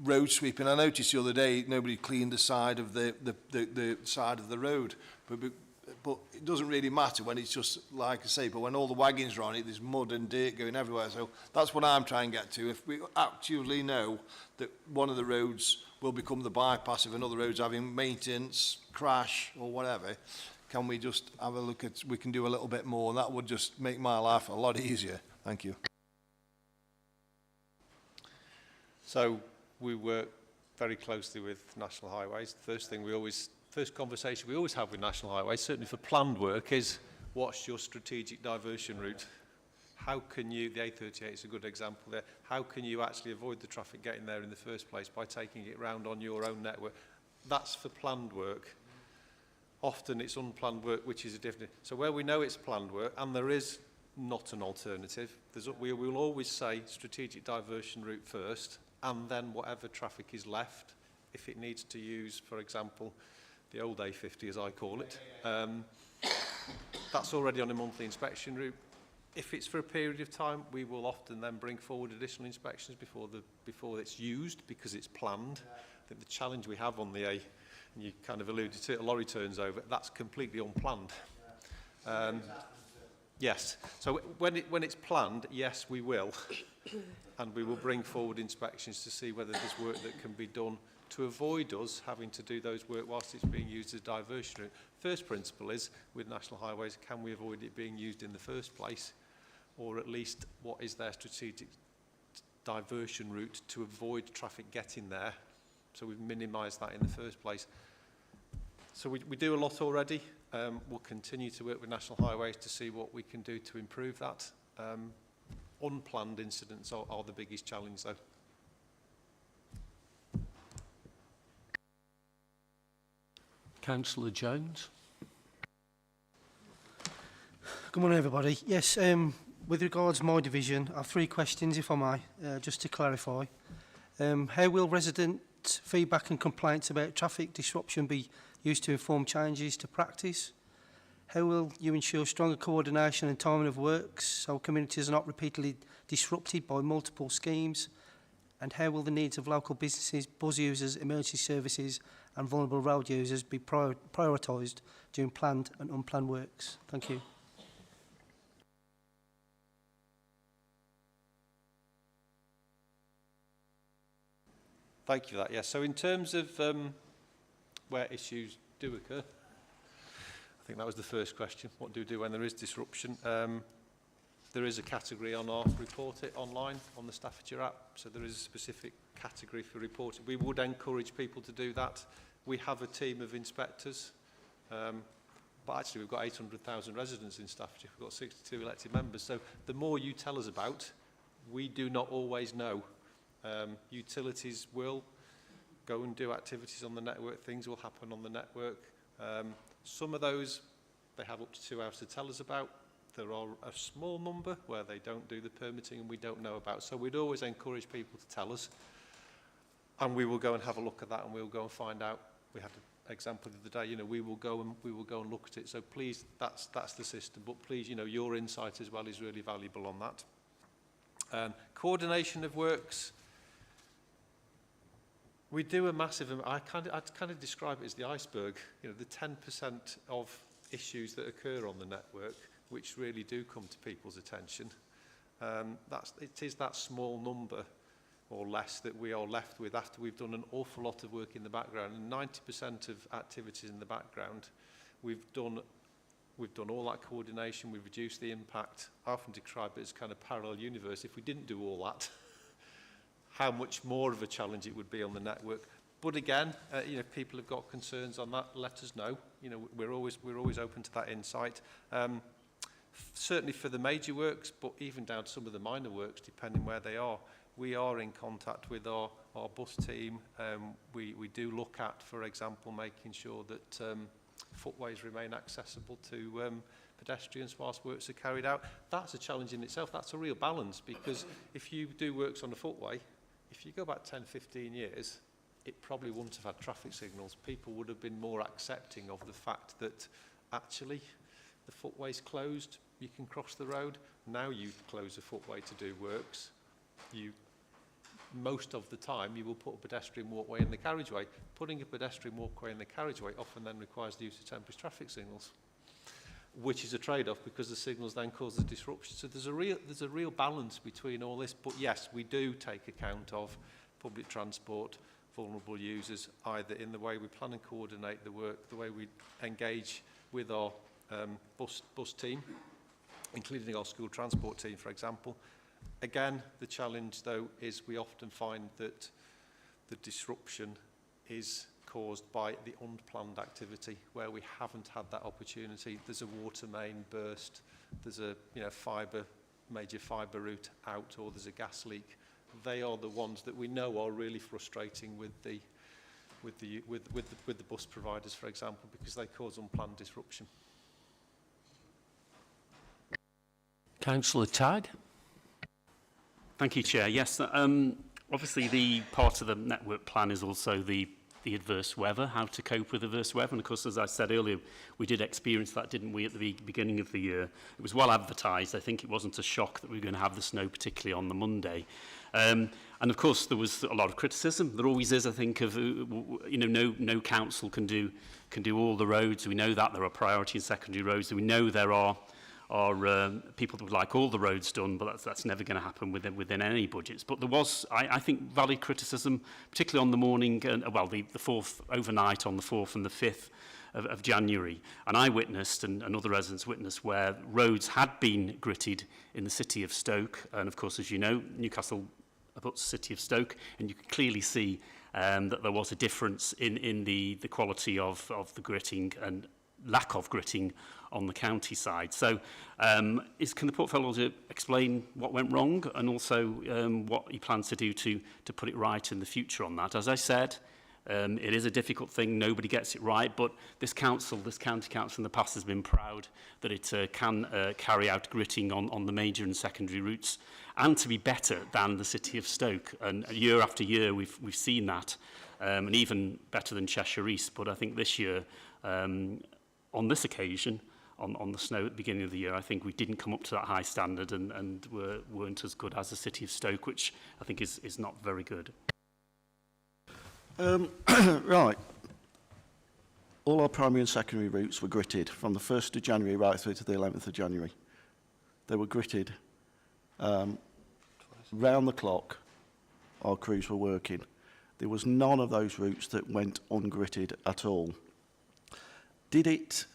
road sweeping. I noticed the other day nobody cleaned the side of the side of the road, but it doesn't really matter when it's just, like I say, but when all the wagons are on it, there's mud and dirt going everywhere. So that's what I'm trying to get to. If we actually know that one of the roads will become the bypass if another road's having maintenance, crash or whatever, can we just have a look at, we can do a little bit more, and that would just make my life a lot easier. Thank you. So we work very closely with National Highways. The first conversation we always have with National Highways, certainly for planned work, is what's your strategic diversion route? How can you, the A38 is a good example there, how can you actually avoid the traffic getting there in the first place by taking it round on your own network? That's for planned work. Often it's unplanned work, which is a different. So where we know it's planned work and there is not an alternative, we will always say strategic diversion route first, and then whatever traffic is left, if it needs to use, for example, the old A50 as I call it, that's already on a monthly inspection route. If it's for a period of time, we will often then bring forward additional inspections before it's used, because it's planned. I think the challenge we have on the A, and you kind of alluded to it, a lorry turns over, that's completely unplanned. Yes, so when it's planned, yes, we will. And we will bring forward inspections to see whether there's work that can be done to avoid us having to do those work whilst it's being used as a diversion route. First principle is, with National Highways, can we avoid it being used in the first place? Or at least, what is their strategic diversion route to avoid traffic getting there? So we've minimised that in the first place. So we do a lot already. We'll continue to work with National Highways to see what we can do to improve that. Unplanned incidents are the biggest challenge, though. Councillor Jones. Good morning, everybody. Yes, with regards to my division, I have 3 questions, if I may, just to clarify. How will resident feedback and complaints about traffic disruption be used to inform changes to practice? How will you ensure stronger coordination and timing of works so communities are not repeatedly disrupted by multiple schemes? And how will the needs of local businesses, bus users, emergency services and vulnerable road users be prioritised during planned and unplanned works? Thank you. Thank you for that. Yes, so in terms of where issues do occur, I think that was the first question. What do we do when there is disruption? There is a category on our Report It online on the Staffordshire app, so there is a specific category for reporting. We would encourage people to do that. We have a team of inspectors, but actually we've got 800,000 residents in Staffordshire. We've got 62 elected members, so the more you tell us about, we do not always know. Utilities will go and do activities on the network, things will happen on the network. Some of those they have up to 2 hours to tell us about. There are a small number where they don't do the permitting and we don't know about. So we'd always encourage people to tell us, and we will go and have a look at that, and we'll go and find out. We had an example the other day, you know, we will go and look at it. So please, that's the system. But please, you know, your insight as well is really valuable on that. Coordination of works. We do a massive, I'd kind of describe it as the iceberg, you know, the 10% of issues that occur on the network which really do come to people's attention. It is that small number or less that we are left with after we've done an awful lot of work in the background. And 90% of activities in the background, we've done all that coordination, we've reduced the impact. I often describe it as kind of parallel universe. If we didn't do all that, how much more of a challenge it would be on the network. But again, you know, if people have got concerns on that, let us know. You know, we're always open to that insight. Certainly for the major works, but even down to some of the minor works, depending where they are, we are in contact with our bus team. We do look at, for example, making sure that footways remain accessible to pedestrians whilst works are carried out. That's a challenge in itself. That's a real balance, because if you do works on a footway, if you go back 10, 15 years, it probably wouldn't have had traffic signals. People would have been more accepting of the fact that actually the footway's closed, you can cross the road. Now you close a footway to do works. Most of the time you will put a pedestrian walkway in the carriageway. Putting a pedestrian walkway in the carriageway often then requires the use of temporary traffic signals, which is a trade-off because the signals then cause the disruption. So there's a real balance between all this. But yes, we do take account of public transport, vulnerable users, either in the way we plan and coordinate the work, the way we engage with our bus team, including our school transport team, for example. Again, the challenge, though, is we often find that the disruption is caused by the unplanned activity where we haven't had that opportunity. There's a water main burst, there's a major fibre route out, or there's a gas leak. They are the ones that we know are really frustrating with the bus providers, for example, because they cause unplanned disruption. Councillor Tagg. Thank you, Chair. Yes, obviously the part of the network plan is also the adverse weather, how to cope with adverse weather. And of course, as I said earlier, we did experience that, didn't we, at the beginning of the year. It was well advertised. I think it wasn't a shock that we were going to have the snow, particularly on the Monday. And of course, there was a lot of criticism. There always is, I think, of, no council can do all the roads. We know that there are priority and secondary roads. We know there are people that would like all the roads done, but that's never going to happen within any budgets. But there was, I think, valid criticism, particularly on the morning, the 4th, overnight on the 4th and the 5th of January. And I witnessed, and other residents witnessed, where roads had been gritted in the city of Stoke. And of course, as you know, Newcastle abuts the city of Stoke, and you can clearly see that there was a difference in the quality of the gritting and lack of gritting on the county side. So can the portfolio explain what went wrong, and also what he plans to do to put it right in the future on that? As I said, it is a difficult thing, nobody gets it right, but this county council in the past has been proud that it can carry out gritting on the major and secondary routes, and to be better than the city of Stoke. And year after year we've seen that, and even better than Cheshire East. But I think this year, on this occasion, on the snow at the beginning of the year, I think we didn't come up to that high standard and weren't as good as the city of Stoke, which I think is not very good. Right. All our primary and secondary routes were gritted from the 1st of January right through to the 11th of January. They were gritted. Round the clock, our crews were working. There was none of those routes that went ungritted at all. Did it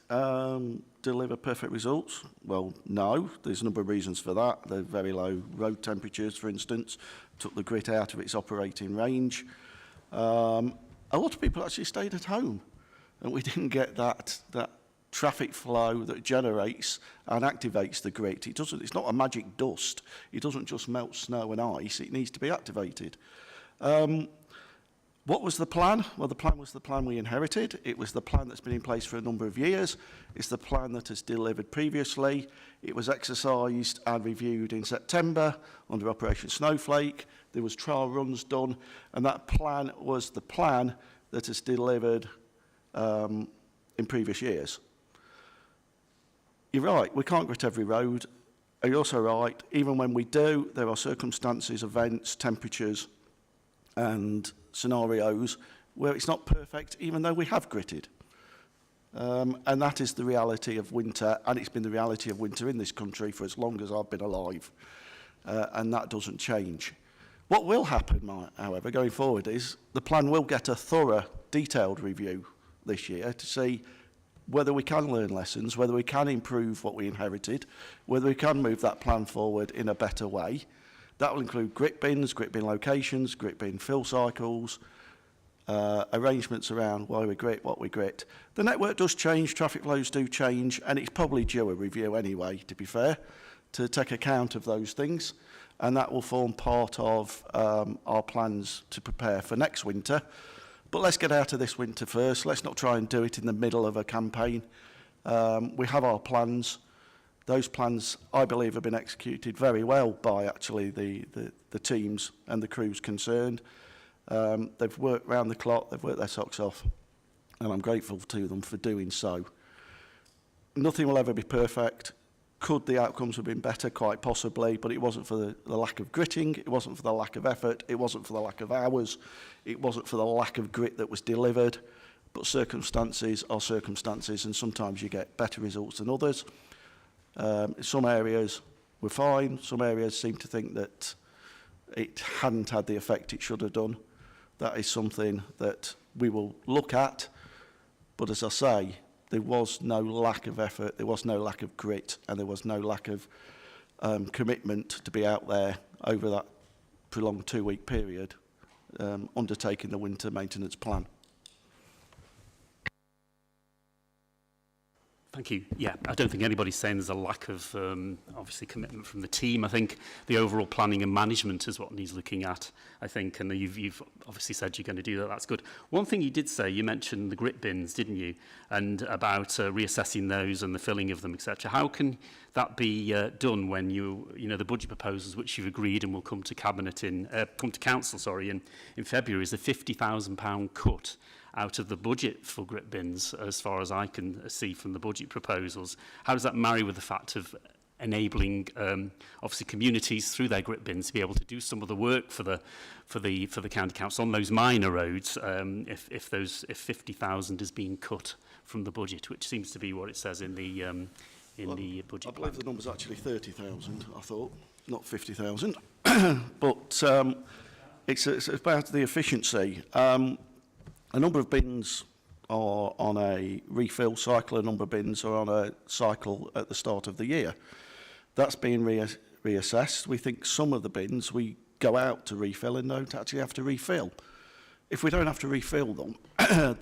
deliver perfect results? Well, no. There's a number of reasons for that. The very low road temperatures, for instance, took the grit out of its operating range. A lot of people actually stayed at home, and we didn't get that traffic flow that generates and activates the grit. It's not a magic dust. It doesn't just melt snow and ice. It needs to be activated. What was the plan? Well, the plan was the plan we inherited. It was the plan that's been in place for a number of years. It's the plan that has delivered previously. It was exercised and reviewed in September under Operation Snowflake. There was trial runs done, and that plan was the plan that has delivered in previous years. You're right, we can't grit every road. And you're also right, even when we do, there are circumstances, events, temperatures, and scenarios where it's not perfect, even though we have gritted. And that is the reality of winter, and it's been the reality of winter in this country for as long as I've been alive. And that doesn't change. What will happen, however, going forward is the plan will get a thorough, detailed review this year to see whether we can learn lessons, whether we can improve what we inherited, whether we can move that plan forward in a better way. That will include grit bin locations, grit bin fill cycles, arrangements around why we grit, what we grit. The network does change, traffic flows do change, and it's probably due a review anyway, to be fair, to take account of those things. And that will form part of our plans to prepare for next winter. But let's get out of this winter first. Let's not try and do it in the middle of a campaign. We have our plans. Those plans, I believe, have been executed very well by actually the teams and the crews concerned. They've worked round the clock, they've worked their socks off, and I'm grateful to them for doing so. Nothing will ever be perfect. Could the outcomes have been better? Quite possibly, but it wasn't for the lack of gritting, it wasn't for the lack of effort, it wasn't for the lack of hours, it wasn't for the lack of grit that was delivered, but circumstances are circumstances, and sometimes you get better results than others. Some areas were fine, some areas seem to think that it hadn't had the effect it should have done. That is something that we will look at, but as I say, there was no lack of effort, there was no lack of grit, and there was no lack of commitment to be out there over that prolonged 2-week period, undertaking the winter maintenance plan. Thank you. Yeah, I don't think anybody's saying there's a lack of, obviously, commitment from the team. I think the overall planning and management is what needs looking at, I think, and you've obviously said you're going to do that. That's good. One thing you did say, you mentioned the grit bins, didn't you, and about reassessing those and the filling of them, etc. How can that be done when you know, the budget proposals which you've agreed and will come to cabinet come to council, sorry, in February is a £50,000 cut out of the budget for grit bins, as far as I can see from the budget proposals. How does that marry with the fact of enabling, obviously, communities through their grit bins to be able to do some of the work for the county council on those minor roads, if 50,000 is being cut from the budget, which seems to be what it says in the budget. I believe the number's actually 30,000. I thought, not 50,000, but it's about the efficiency. A number of bins are on a refill cycle, a number of bins are on a cycle at the start of the year. That's being reassessed. We think some of the bins we go out to refill and don't actually have to refill. If we don't have to refill them,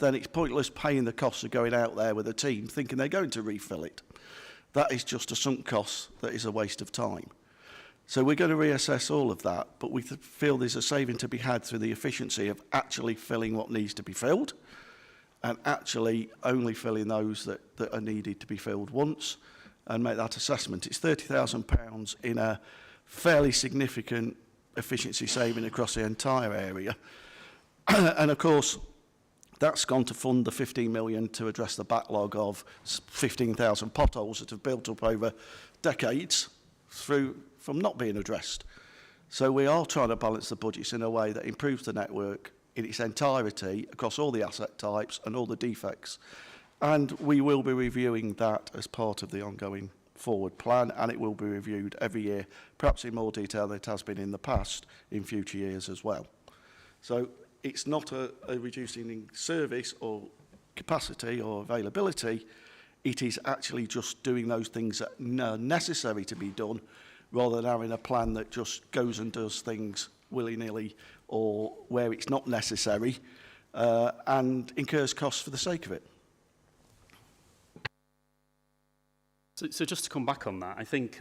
then it's pointless paying the costs of going out there with a team thinking they're going to refill it. That is just a sunk cost that is a waste of time. So we're going to reassess all of that, but we feel there's a saving to be had through the efficiency of actually filling what needs to be filled and actually only filling those that are needed to be filled once and make that assessment. It's £30,000 in a fairly significant efficiency saving across the entire area. And of course, that's gone to fund the 15 million to address the backlog of 15,000 potholes that have built up over decades from not being addressed. So we are trying to balance the budgets in a way that improves the network in its entirety across all the asset types and all the defects. And we will be reviewing that as part of the ongoing forward plan, and it will be reviewed every year, perhaps in more detail than it has been in the past, in future years as well. So it's not a reducing in service or capacity or availability, it is actually just doing those things that are necessary to be done, rather than having a plan that just goes and does things willy-nilly or where it's not necessary and incurs costs for the sake of it. So just to come back on that, I think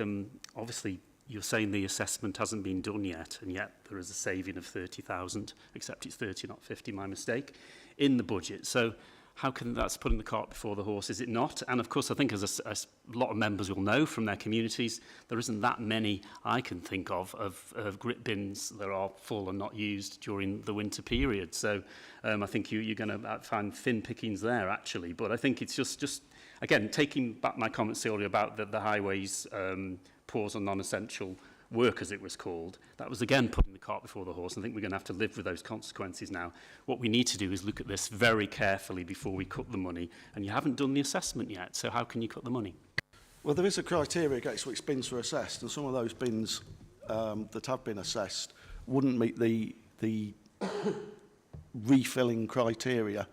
obviously you're saying the assessment hasn't been done yet, and yet there is a saving of 30,000, except it's 30, not 50, my mistake, in the budget. So how can that's putting the cart before the horse, is it not? And of course, I think as a lot of members will know from their communities, there isn't that many I can think of grit bins that are full and not used during the winter period. So I think you're going to find thin pickings there, actually. But I think it's just again, taking back my comments earlier about the highways pause on non-essential work, as it was called, that was again putting the cart before the horse. I think we're going to have to live with those consequences now. What we need to do is look at this very carefully before we cut the money, and you haven't done the assessment yet, so how can you cut the money? Well, there is a criteria against which bins are assessed, and some of those bins that have been assessed wouldn't meet the refilling criteria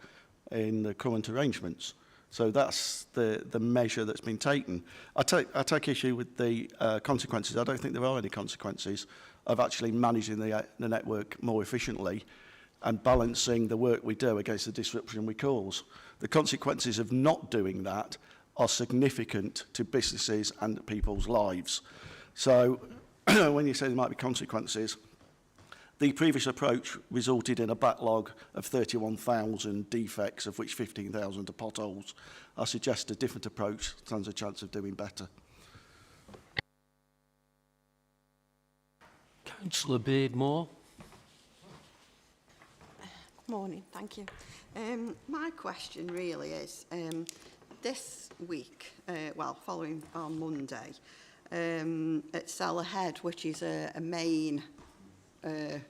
in the current arrangements. So that's the measure that's been taken. I take issue with the consequences. I don't think there are any consequences of actually managing the network more efficiently and balancing the work we do against the disruption we cause. The consequences of not doing that are significant to businesses and people's lives. So when you say there might be consequences, the previous approach resulted in a backlog of 31,000 defects, of which 15,000 are potholes. I suggest a different approach stands a chance of doing better. Councillor Beardmore. Morning, thank you. My question really is, this week, well, following on Monday, at Stafford, which is a main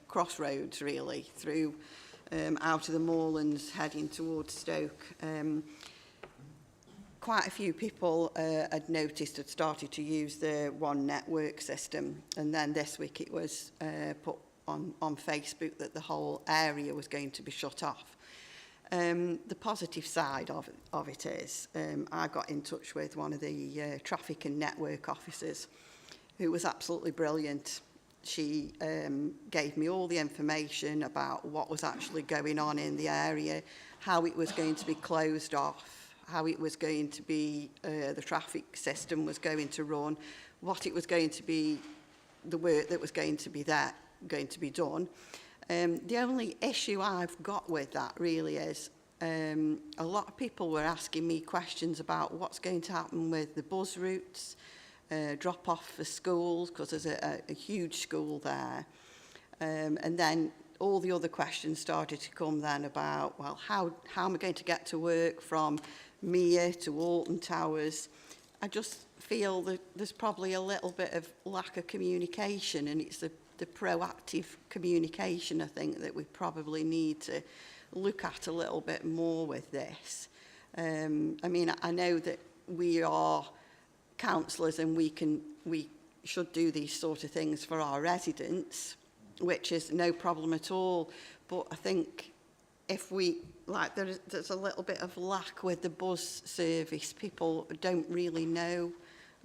crossroads really, through out of the moorlands heading towards Stoke, quite a few people had started to use the One Network system, and then this week it was put on Facebook that the whole area was going to be shut off. The positive side of it is I got in touch with one of the traffic and network officers who was absolutely brilliant. She gave me all the information about what was actually going on in the area, how it was going to be closed off, how it was going to be, the traffic system was going to run, what it was going to be, the work that was going to be done. The only issue I've got with that really is a lot of people were asking me questions about what's going to happen with the bus routes, drop off for schools, because there's a huge school there. And then all the other questions started to come then about, well, how am I going to get to work from Mere to Alton Towers? I just feel that there's probably a little bit of lack of communication, and it's the proactive communication, I think, that we probably need to look at a little bit more with this. I mean, I know that we are councillors and we should do these sort of things for our residents, which is no problem at all. But I think if we, like, there's a little bit of lack with the bus service. People don't really know,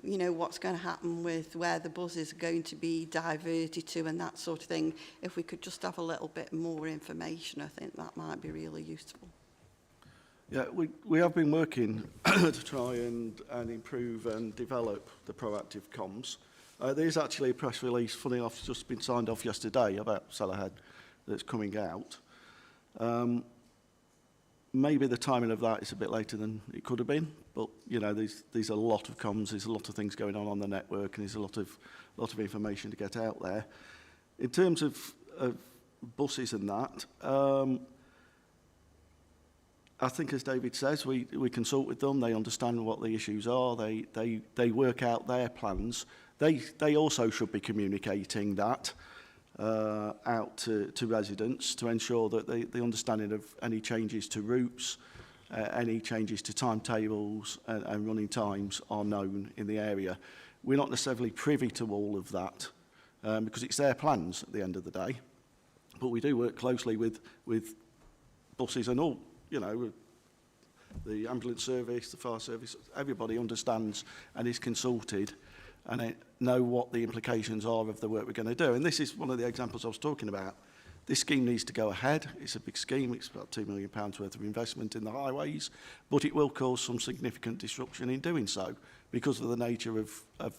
you know, what's going to happen with where the buses are going to be diverted to and that sort of thing. If we could just have a little bit more information, I think that might be really useful. Yeah, we have been working to try and improve and develop the proactive comms. There is actually a press release, funny enough, just been signed off yesterday about Stafford that's coming out. Maybe the timing of that is a bit later than it could have been, but you know, there's a lot of comms, there's a lot of things going on the network, and there's a lot of information to get out there. In terms of buses and that, I think, as David says, we consult with them. They understand what the issues are. They work out their plans. They also should be communicating that out to residents to ensure that the understanding of any changes to routes, any changes to timetables and running times are known in the area. We're not necessarily privy to all of that because it's their plans at the end of the day. But we do work closely with buses and all. You know, the ambulance service, the fire service, everybody understands and is consulted and know what the implications are of the work we're going to do. And this is one of the examples I was talking about. This scheme needs to go ahead. It's a big scheme. It's about £2 million worth of investment in the highways, but it will cause some significant disruption in doing so because of the nature of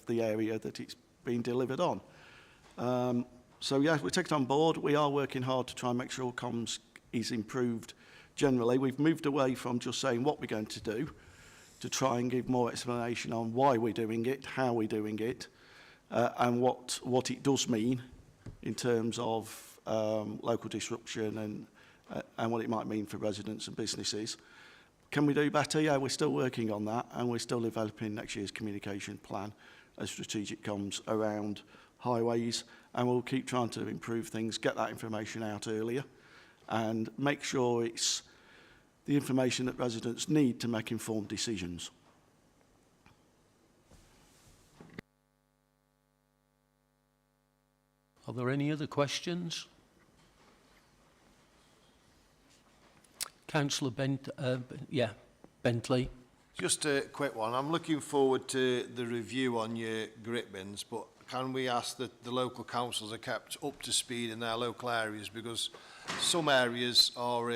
the area that it's being delivered on. So, yeah, we take it on board. We are working hard to try and make sure comms is improved. Generally, we've moved away from just saying what we're going to do to try and give more explanation on why we're doing it, how we're doing it, and what it does mean in terms of local disruption and what it might mean for residents and businesses. Can we do better? Yeah, we're still working on that, and we're still developing next year's communication plan and strategic comms around highways, and we'll keep trying to improve things, get that information out earlier, and make sure it's the information that residents need to make informed decisions. Are there any other questions? Councillor Bentley. Just a quick one. I'm looking forward to the review on your grit bins, but can we ask that the local councils are kept up to speed in their local areas, because some areas are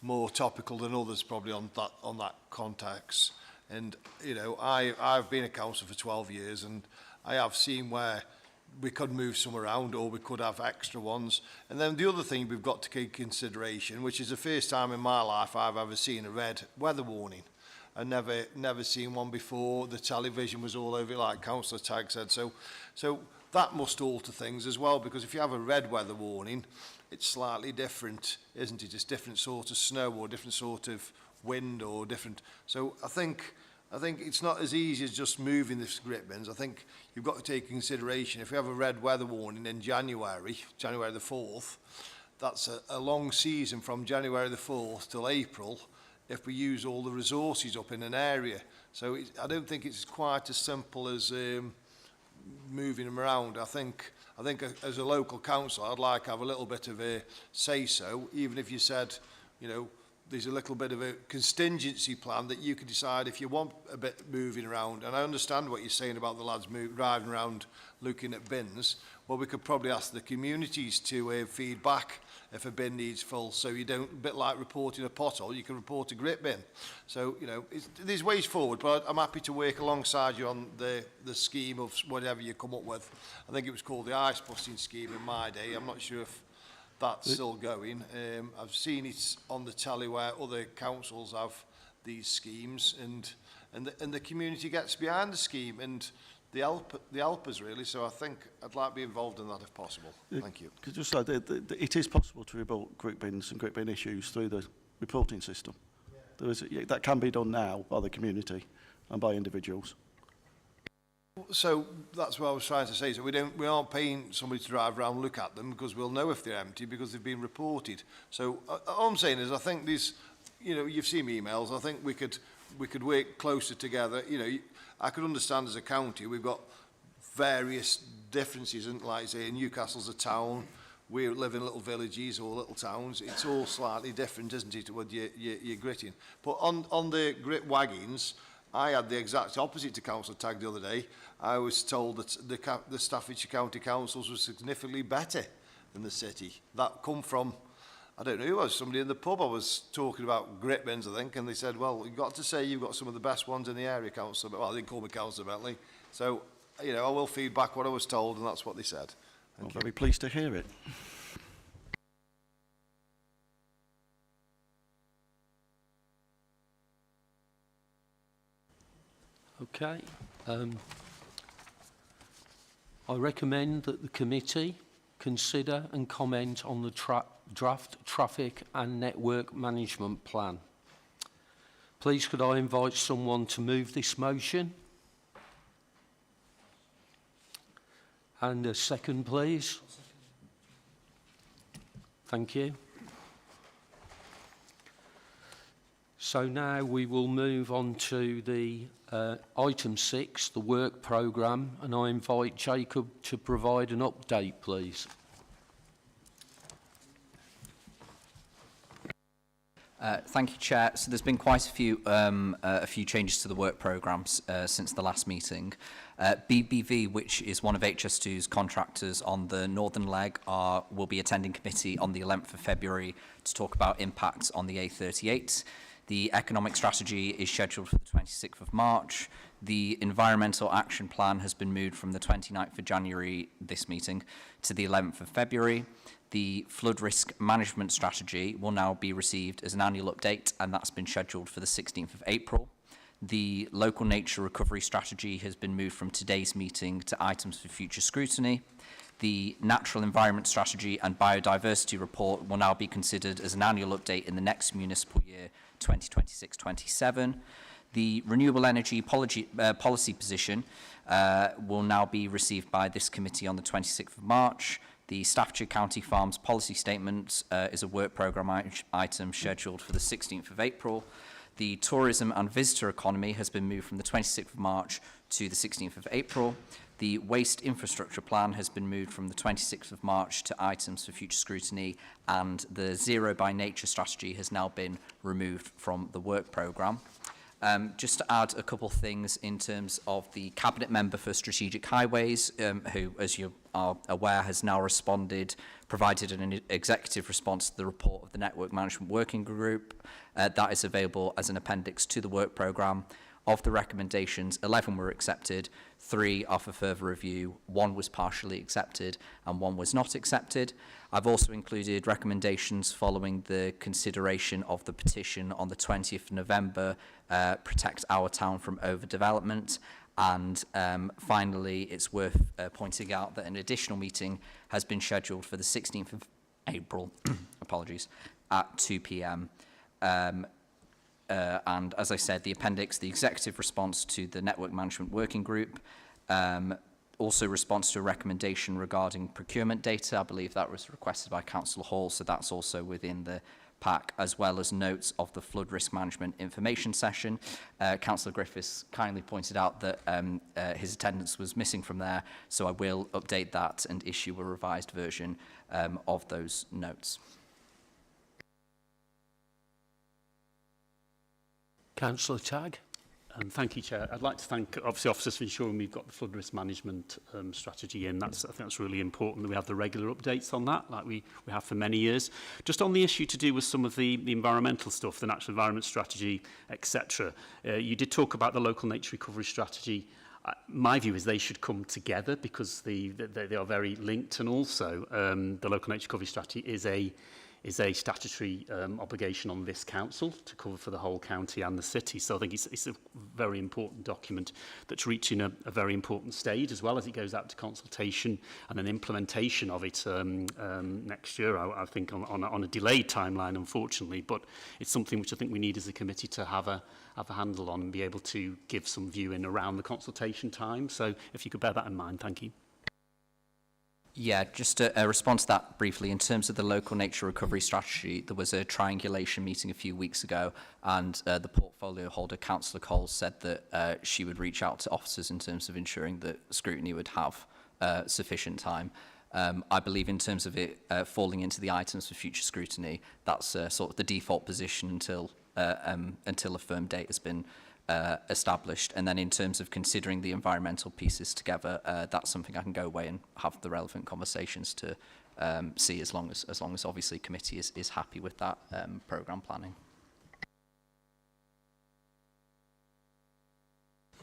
more topical than others probably on that context. And you know, I've been a councillor for 12 years, and I have seen where we could move some around, or we could have extra ones. And then the other thing we've got to take consideration, which is the first time in my life I've ever seen a red weather warning. I never seen one before. The television was all over it, like Councillor Tagg said. So that must alter things as well, because if you have a red weather warning, it's slightly different, isn't it? It's different sort of snow, or different sort of wind, or different. So I think it's not as easy as just moving the grit bins. I think you've got to take consideration, if we have a red weather warning in January the 4th, that's a long season from January the 4th till April, if we use all the resources up in an area. So I don't think it's quite as simple as moving them around. I think as a local council, I'd like to have a little bit of a say-so, even if you said, you know, there's a little bit of a contingency plan that you could decide if you want a bit moving around. And I understand what you're saying about the lads driving around looking at bins. Well, we could probably ask the communities to feed back if a bin needs full, so you don't, a bit like reporting a pothole, you can report a grit bin. So, you know, there's ways forward, but I'm happy to work alongside you on the scheme of whatever you come up with. I think it was called the ice busting scheme in my day. I'm not sure if that's still going. I've seen it on the telly where other councils have these schemes, and the community gets behind the scheme, and the helpers really. So I think I'd like to be involved in that if possible. Thank you. Could just say it is possible to report group bins and group bin issues through the reporting system. There is that can be done now by the community and by individuals. So that's what I was trying to say. So we aren't paying somebody to drive around and look at them, because we'll know if they're empty because they've been reported. So all I'm saying is, I think these, you know, you've seen my emails. I think we could work closer together. You know, I could understand as a county we've got various differences, and like I say, Newcastle's a town. We live in little villages or little towns. It's all slightly different, isn't it, with your gritting. But on the grit wagons, I had the exact opposite to Councillor Tagg the other day. I was told that the Staffordshire County Councils were significantly better than the city. That come from, I don't know who was, somebody in the pub. I was talking about grit bins, I think, and they said, well, you've got to say you've got some of the best ones in the area, Councillor. Well, they didn't call me Councillor Bentley. So, you know, I will feed back what I was told, and that's what they said. I'm very pleased to hear it. Okay. I recommend that the committee consider and comment on the draft traffic and network management plan. Please could I invite someone to move this motion? And a second, please. Thank you. So now we will move on to the item 6, the work programme, and I invite Jacob to provide an update, please. Thank you, Chair. So there's been quite a few changes to the work programmes since the last meeting. BBV, which is one of HS2's contractors on the northern leg, will be attending committee on the 11th of February to talk about impacts on the A38. The economic strategy is scheduled for the 26th of March. The environmental action plan has been moved from the 29th of January, this meeting, to the 11th of February. The flood risk management strategy will now be received as an annual update, and that's been scheduled for the 16th of April. The local nature recovery strategy has been moved from today's meeting to items for future scrutiny. The natural environment strategy and biodiversity report will now be considered as an annual update in the next municipal year, 2026-27. The renewable energy policy position will now be received by this committee on the 26th of March. The Staffordshire County Farms policy statement is a work programme item scheduled for the 16th of April. The tourism and visitor economy has been moved from the 26th of March to the 16th of April. The waste infrastructure plan has been moved from the 26th of March to items for future scrutiny, and the zero by nature strategy has now been removed from the work programme. Just to add a couple things in terms of the Cabinet Member for Strategic Highways, who, as you are aware, has now provided an executive response to the report of the Network Management Working Group. That is available as an appendix to the work programme. Of the recommendations, 11 were accepted, 3 are for further review, 1 was partially accepted, and 1 was not accepted. I've also included recommendations following the consideration of the petition on the 20th of November, Protect Our Town from Overdevelopment. And finally, it's worth pointing out that an additional meeting has been scheduled for the 16th of April, apologies, at 2 p.m. And as I said, the appendix, the executive response to the Network Management Working Group, also response to a recommendation regarding procurement data. I believe that was requested by Councillor Hall, so that's also within the pack, as well as notes of the flood risk management information session. Councillor Griffiths kindly pointed out that his attendance was missing from there, so I will update that and issue a revised version of those notes. Councillor Tagg. Thank you, Chair. I'd like to thank, obviously, officers for ensuring we've got the flood risk management strategy in. I think that's really important that we have the regular updates on that, like we have for many years. Just on the issue to do with some of the environmental stuff, the natural environment strategy, etc. You did talk about the local nature recovery strategy. My view is they should come together because they are very linked, and also the local nature recovery strategy is a statutory obligation on this council to cover for the whole county and the city. So I think it's a very important document that's reaching a very important stage, as well as it goes out to consultation and an implementation of it next year, I think on a delayed timeline, unfortunately. But it's something which I think we need as a committee to have a handle on and be able to give some viewing around the consultation time. So if you could bear that in mind, thank you. Yeah, just a response to that briefly. In terms of the local nature recovery strategy, there was a triangulation meeting a few weeks ago, and the portfolio holder, Councillor Cole, said that she would reach out to officers in terms of ensuring that scrutiny would have sufficient time. I believe in terms of it falling into the items for future scrutiny, that's sort of the default position until a firm date has been established. And then in terms of considering the environmental pieces together, that's something I can go away and have the relevant conversations to see, as long as obviously committee is happy with that programme planning.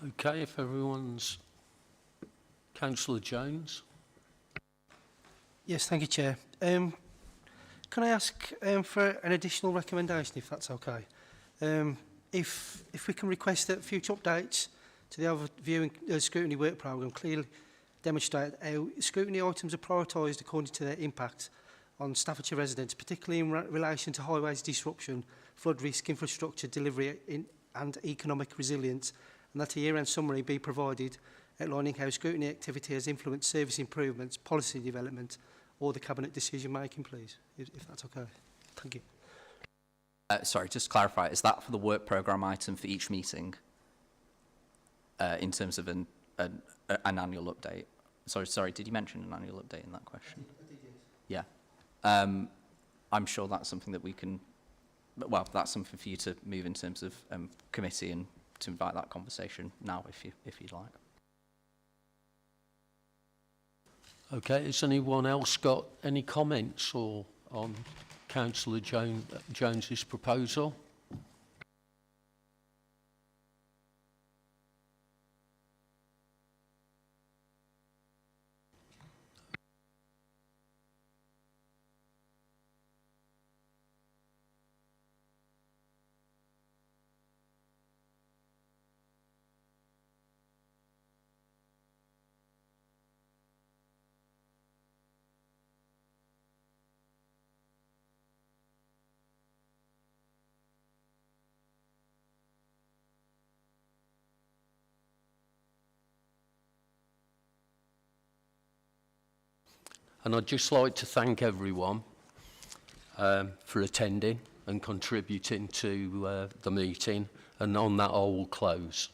Okay, if everyone's... Councillor Jones. Yes, thank you, Chair. Can I ask for an additional recommendation, if that's okay? If we can request that future updates to the overview and scrutiny work programme clearly demonstrate how scrutiny items are prioritised according to their impact on Staffordshire residents, particularly in relation to highways disruption, flood risk, infrastructure delivery and economic resilience, and that a year-end summary be provided outlining how scrutiny activity has influenced service improvements, policy development or the Cabinet decision-making, please, if that's okay. Thank you. Sorry, just to clarify, is that for the work programme item for each meeting in terms of an annual update? Sorry, did you mention an annual update in that question? I did, yes. Yeah. I'm sure that's something that we can, well, that's something for you to move in terms of committee and to invite that conversation now if you'd like. Okay, has anyone else got any comments or on Councillor Jones's proposal? And I'd just like to thank everyone for attending and contributing to the meeting. And on that, I will close.